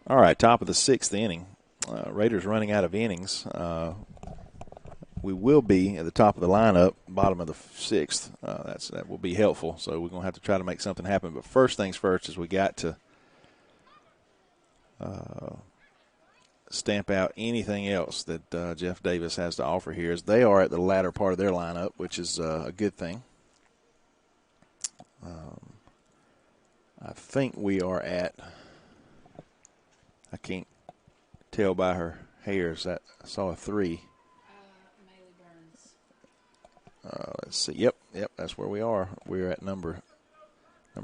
All right, top of the 6th inning. Raiders running out of innings. We will be at the top of the lineup, bottom of the 6th. That will be helpful. So we're going to have to try to make something happen. But first things first is we got to stamp out anything else that Jeff Davis has to offer here, as they are at the latter part of their lineup, which is a good thing. I think we are at, I can't tell by her hairs, that I saw a 3. Let's see. Yep, that's where we are. We're at number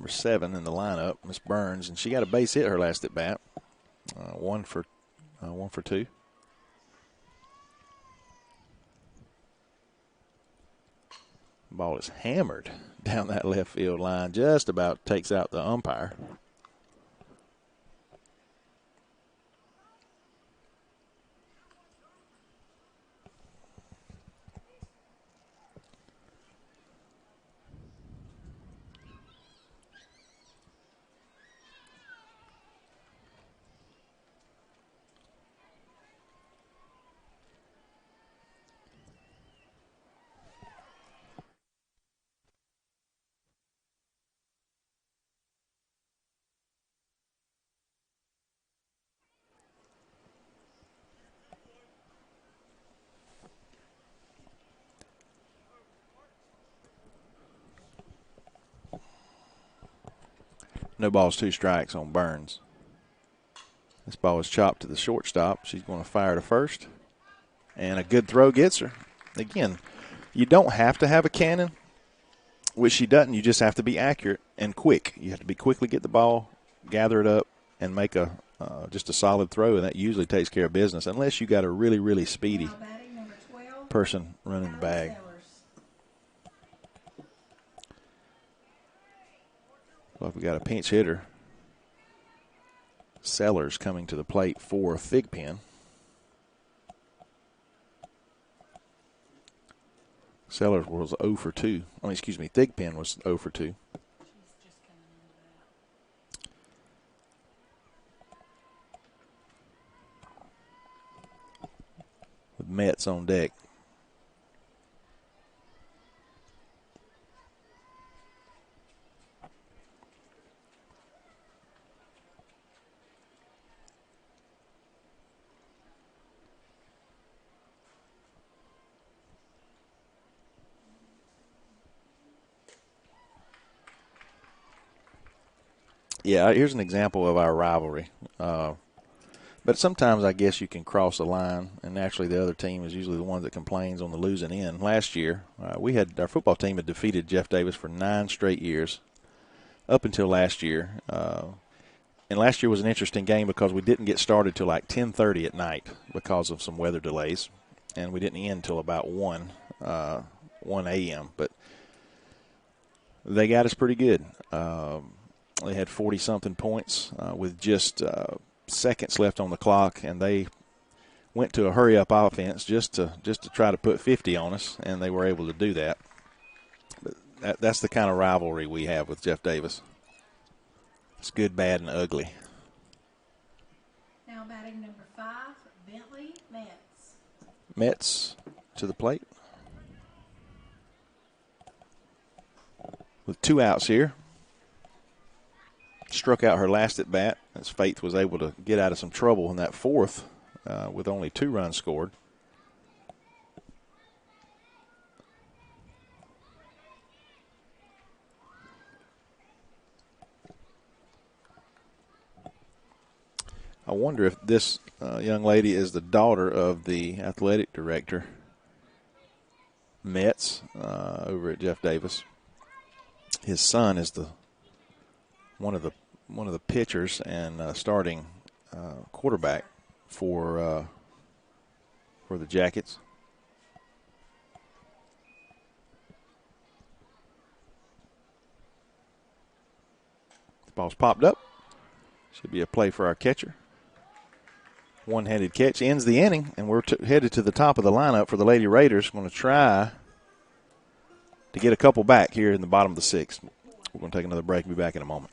7 in the lineup, Miss Burns, and she got a base hit her last at bat. 1 for 2. Ball is hammered down that left field line, just about takes out the umpire. No balls, 2 strikes on Burns. This ball is chopped to the shortstop. She's going to fire to first. And a good throw gets her. Again, you don't have to have a cannon, which she doesn't. You just have to be accurate and quick. You have to be quickly get the ball, gather it up, and make just a solid throw, and that usually takes care of business, unless you got a really, really speedy person running the bag. Well, we got a pinch hitter. Sellers coming to the plate for Thigpen. Sellers was 0 for 2. Thigpen was 0 for 2. With Metz on deck. Yeah, here's an example of our rivalry. But sometimes I guess you can cross a line, and naturally the other team is usually the one that complains on the losing end. Last year, our football team had defeated Jeff Davis for 9 straight years up until last year. And last year was an interesting game because we didn't get started till like 10:30 at night because of some weather delays, and we didn't end till about 1 a.m. But they got us pretty good. They had 40-something points with just seconds left on the clock, and they went to a hurry-up offense just to try to put 50 on us, and they were able to do that. But that's the kind of rivalry we have with Jeff Davis. It's good, bad, and ugly. Now batting number 5, Bentley Metz. Metz to the plate with 2 outs here. Struck out her last at bat as Faith was able to get out of some trouble in that 4th with only 2 runs scored. I wonder if this young lady is the daughter of the athletic director, Metz, over at Jeff Davis. His son is one of the pitchers and starting quarterback for the Jackets. The ball's popped up. Should be a play for our catcher. One-handed catch ends the inning, and we're headed to the top of the lineup for the Lady Raiders. Going to try to get a couple back here in the bottom of the 6th. We're going to take another break and be back in a moment.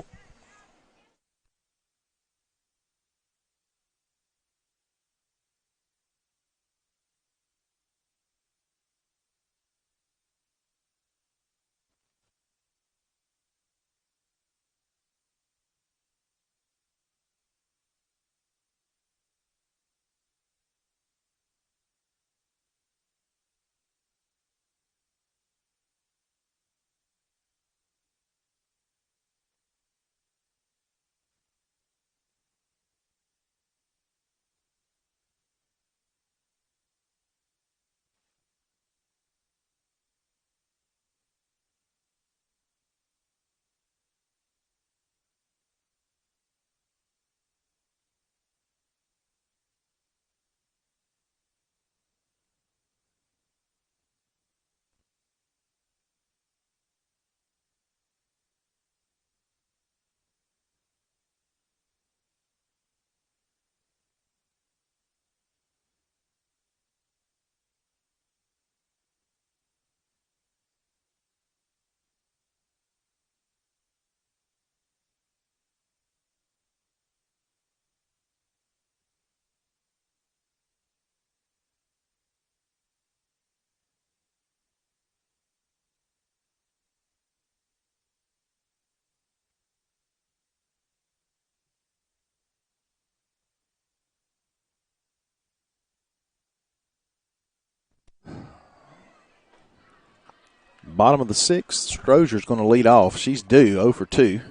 Bottom of the 6th, Strozier's going to lead off. She's due 0 for 2.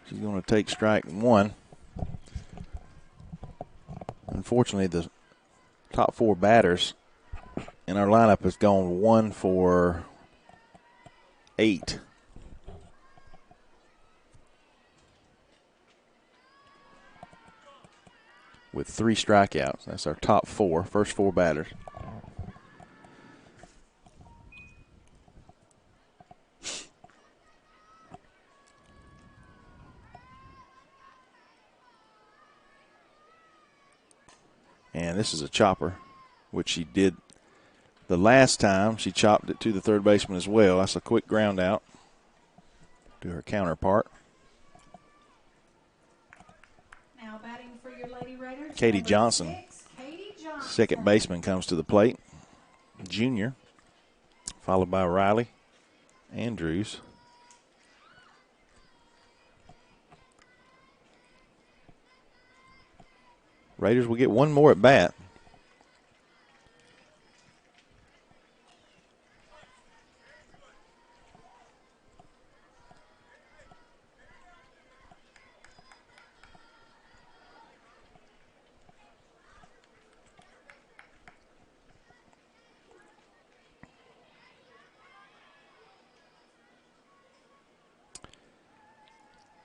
She's going to take strike 1. Unfortunately, the top 4 batters in our lineup has gone 1 for 8. With 3 strikeouts. That's our top 4, first 4 batters. And this is a chopper, which she did the last time. She chopped it to the third baseman as well. That's a quick ground out to her counterpart. Now batting for your Lady Raiders, Katie number Johnson, 6, Katie Johnson. second baseman, comes to the plate. Junior, followed by Riley Andrews. Raiders will get one more at bat.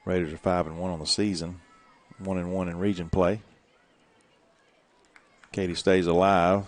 Raiders are 5-1 on the season, 1-1 in region play. Katy stays alive.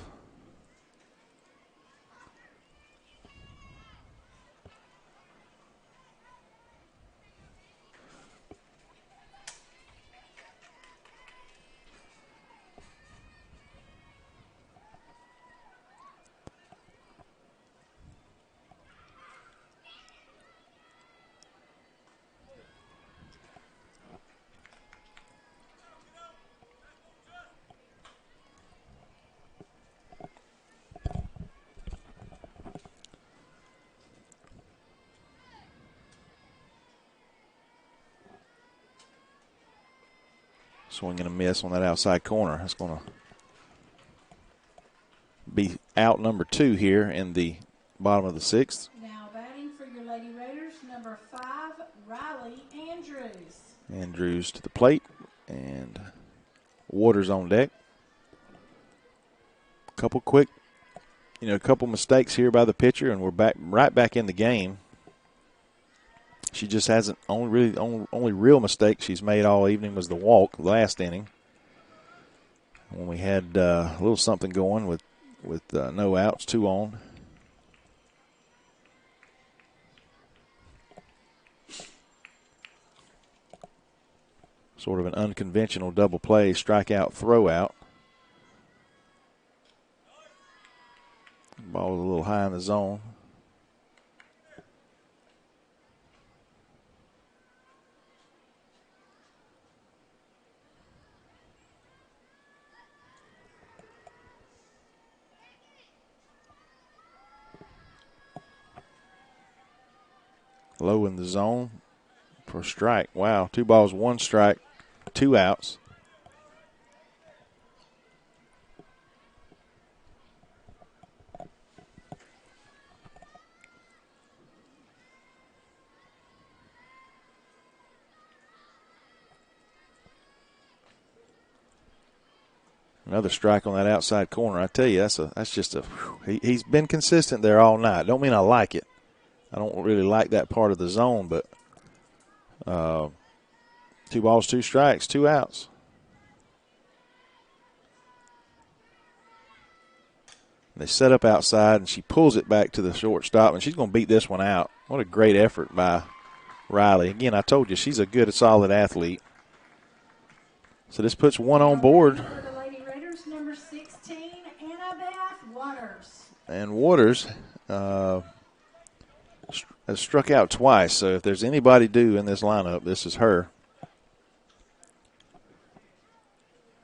Swing and a miss on that outside corner. That's going to be out number 2 here in the bottom of the 6th. Now batting for your Lady Raiders, number 5, Riley Andrews. Andrews to the plate, and Waters on deck. Couple mistakes here by the pitcher, and we're right back in the game. She just hasn't only real mistake she's made all evening was the walk last inning when we had a little something going with no outs, 2 on. Sort of an unconventional double play, strikeout, throw out. Ball was a little high in the zone. Low in the zone for a strike. Wow, 2 balls, 1 strike, 2 outs. Another strike on that outside corner. I tell you, he's been consistent there all night. Don't mean I like it. I don't really like that part of the zone, but 2 balls, 2 strikes, 2 outs. They set up outside, and she pulls it back to the shortstop, and she's going to beat this one out. What a great effort by Riley. Again, I told you, she's a good, solid athlete. So this puts 1 on board. For the Lady Raiders, number 16, Annabeth Waters. And Waters has struck out twice, so if there's anybody due in this lineup, this is her.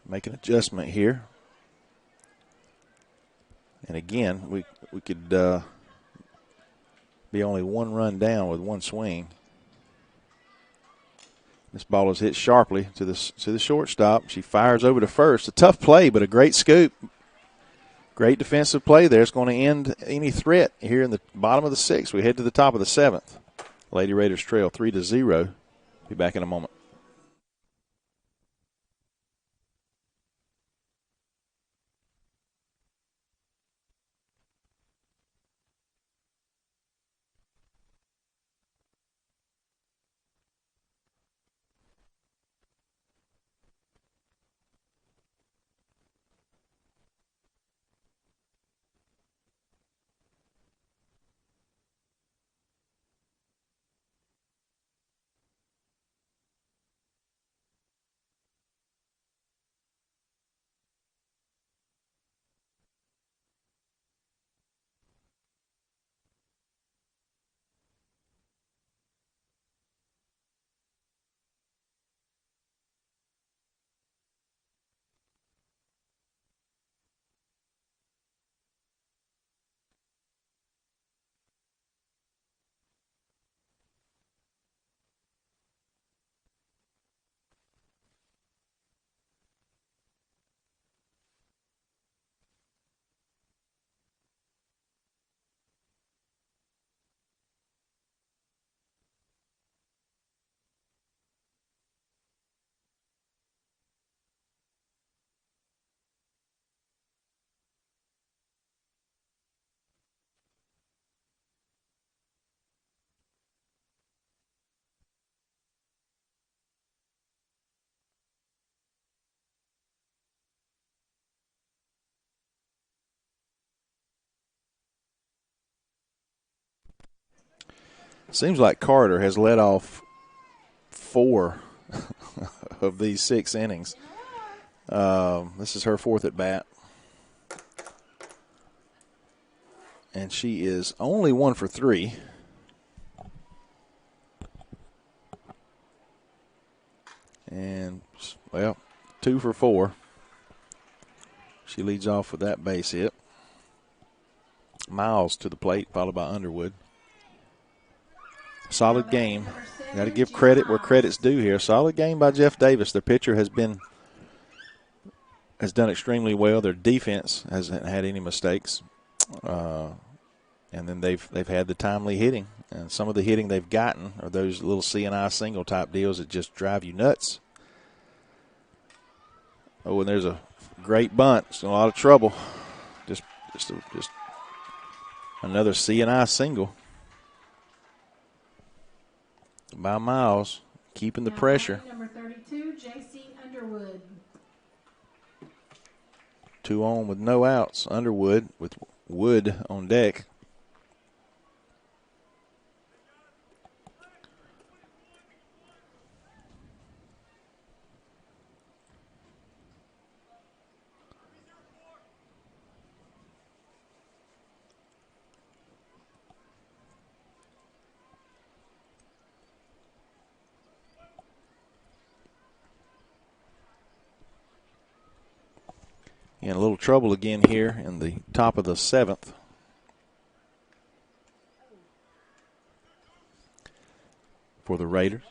Make an adjustment here. And again, we could be only 1 run down with 1 swing. This ball is hit sharply to the shortstop. She fires over to first. A tough play, but a great scoop. Great defensive play there. It's going to end any threat here in the bottom of the 6th. We head to the top of the 7th. Lady Raiders trail 3-0. Be back in a moment. Seems like Carter has led off 4 of these 6 innings. This is her 4th at bat. And she is only 1 for 3. And, well, 2 for 4. She leads off with that base hit. Miles to the plate, followed by Underwood. Solid game. Got to give credit where credit's due here. Solid game by Jeff Davis. Their pitcher has done extremely well. Their defense hasn't had any mistakes. And then they've had the timely hitting. And some of the hitting they've gotten are those little CNI single type deals that just drive you nuts. Oh, and there's a great bunt. It's in a lot of trouble. Just another CNI single by Miles, keeping the pressure. Number 32, J.C. Underwood. 2 on with no outs. Underwood with Wood on deck. In a little trouble again here in the top of the 7th. For the Raiders.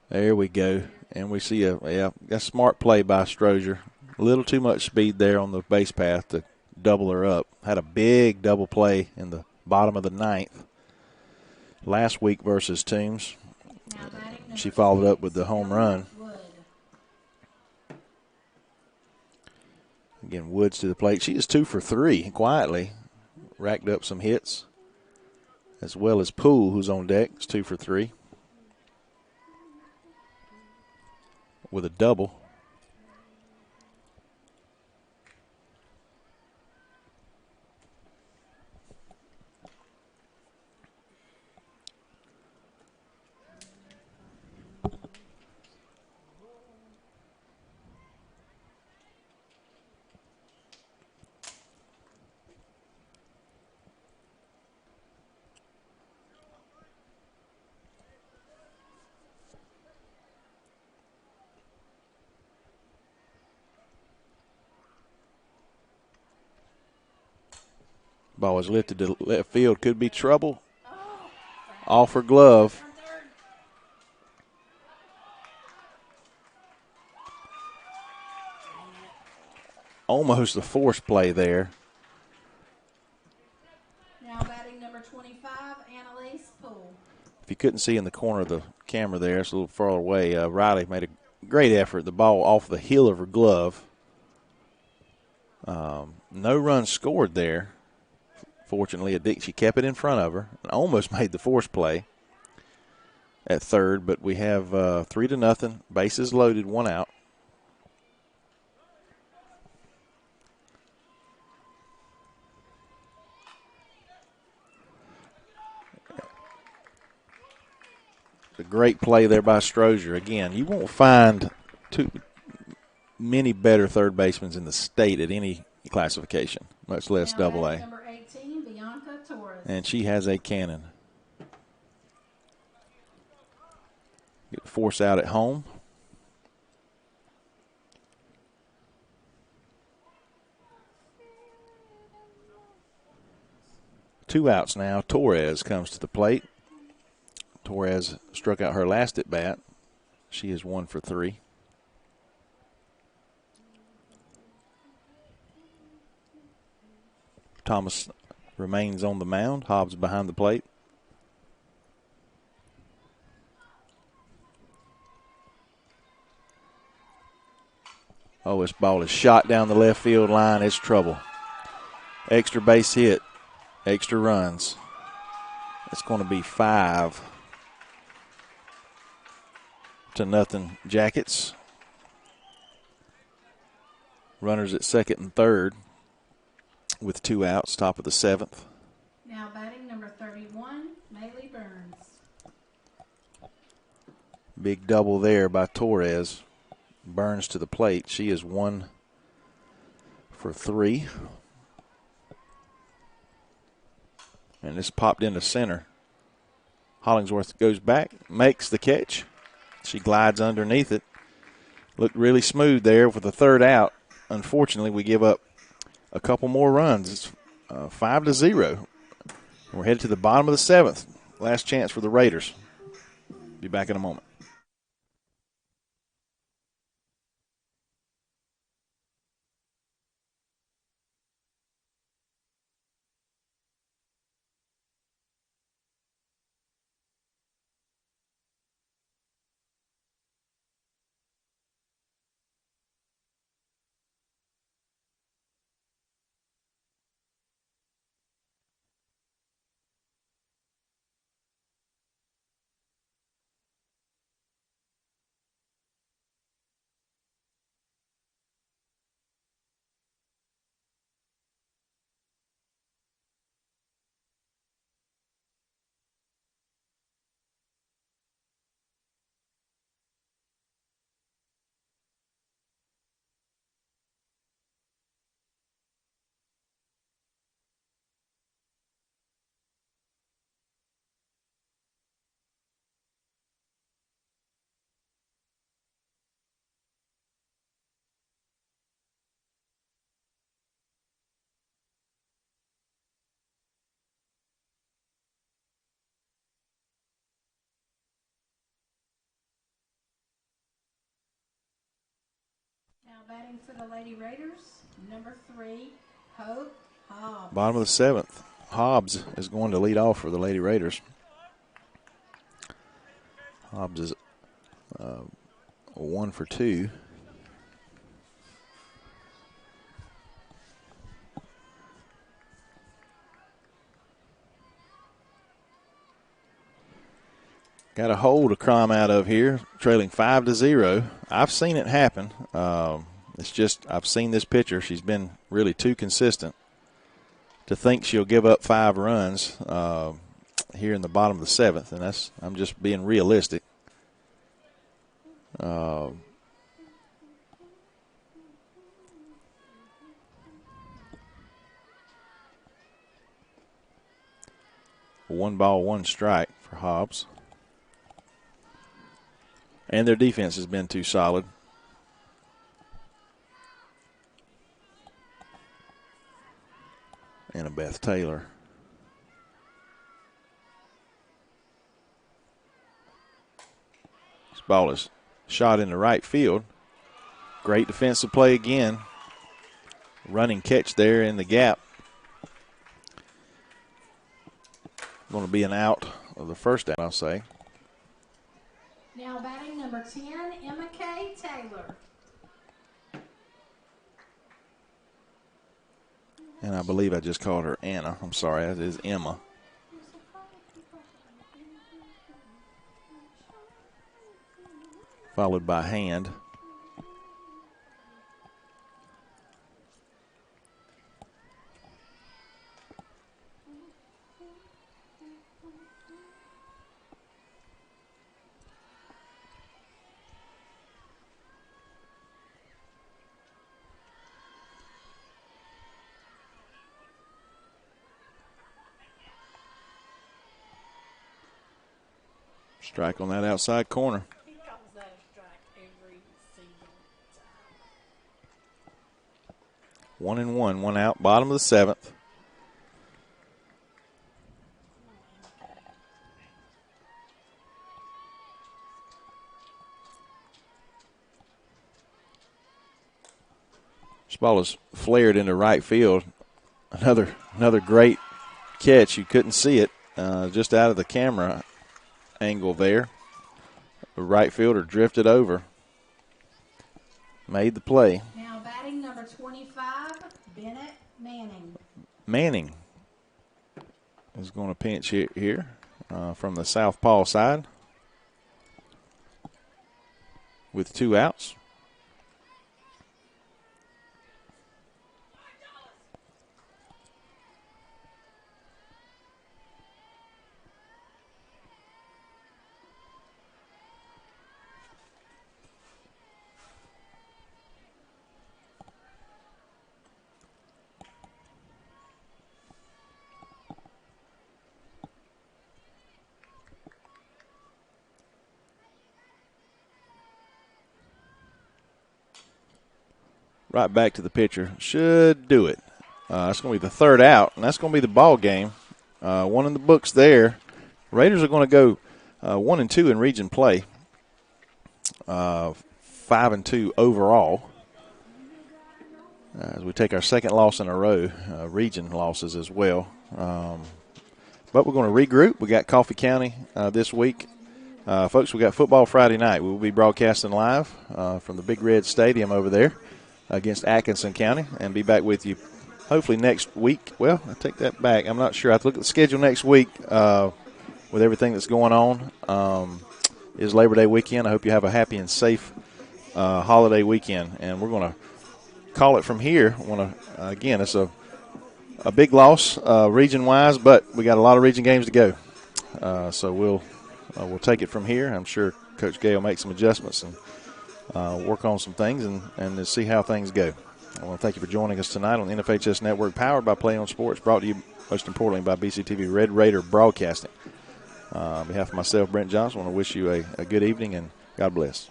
There we go. And we see a smart play by Strozier. A little too much speed there on the base path to double her up. Had a big double play in the bottom of the 9th. Last week versus Toombs. She followed up with the home run. Again, Woods to the plate. She is 2 for 3 quietly. Racked up some hits. As well as Poole, who's on deck, is 2 for 3. With a double. Ball was lifted to left field. Could be trouble. Off her glove. Almost a force play there. Now batting number 25, Annalise Poole. If you couldn't see in the corner of the camera there, it's a little further away. Riley made a great effort. The ball off the heel of her glove. No runs scored there. Fortunately, she kept it in front of her and almost made the force play at third, but we have 3-0, bases loaded, 1 out. A great play there by Strozier. Again, you won't find too many better third basemen in the state at any classification, much less Double A. Number 18, Bianca Torres. And she has a cannon. Get force out at home. Two outs now. Torres comes to the plate. Torres struck out her last at bat. She is 1 for 3. Thomas remains on the mound. Hobbs behind the plate. Oh, this ball is shot down the left field line. It's trouble. Extra base hit. Extra runs. It's going to be 5-0 Jackets. Runners at second and third with 2 outs, top of the 7th. Now batting number 31, Maylee Burns. Big double there by Torres. Burns to the plate. She is 1 for 3. And this popped into center. Hollingsworth goes back, makes the catch. She glides underneath it. Looked really smooth there with the 3rd out. Unfortunately, we give up a couple more runs. It's 5-0. We're headed to the bottom of the 7th. Last chance for the Raiders. Be back in a moment. Now batting for the Lady Raiders, number 3, Hope Hobbs. Bottom of the 7th. Hobbs is going to lead off for the Lady Raiders. Hobbs is 1 for 2. Got a hole to climb out of here, trailing 5-0. I've seen it happen. It's just I've seen this pitcher. She's been really too consistent to think she'll give up 5 runs here in the bottom of the 7th, and I'm just being realistic. One ball, one strike for Hobbs. And their defense has been too solid. Annabeth Taylor. This ball is shot into right field. Great defensive play again. Running catch there in the gap. Going to be an out of the first out, I'll say. Now batting number 10, Emma K. Taylor. And I believe I just called her Anna. I'm sorry, that is Emma. Followed by Hand. Strike on that outside corner. He calls that a strike every single time. 1-1, 1 out, bottom of the 7th. This ball is flared into right field. Another great catch. You couldn't see it just out of the camera angle there. The right fielder drifted over. Made the play. Now batting number 25, Bennett Manning. Manning is going to pinch here from the southpaw side with 2 outs. right back to the pitcher. Should do it. That's going to be the third out, and that's going to be the ball game. One in the books there. Raiders are going to go 1-2 in region play. 5-2 overall. As we take our second loss in a row, region losses as well. But we're going to regroup. We got Coffee County this week. Folks, we got football Friday night. We will be broadcasting live from the Big Red Stadium over there against Atkinson County and be back with you hopefully next week. Well, I take that back. I'm not sure. I have to look at the schedule next week with everything that's going on. Is Labor Day weekend. I hope you have a happy and safe holiday weekend. And we're going to call it from here. Again, it's a big loss region-wise, but we got a lot of region games to go. So we'll take it from here. I'm sure Coach Gay will make some adjustments and work on some things and to see how things go. I want to thank you for joining us tonight on the NFHS Network, powered by Play on Sports, brought to you most importantly by BCTV Red Raider Broadcasting. On behalf of myself, Brent Johnson, I want to wish you a good evening and God bless.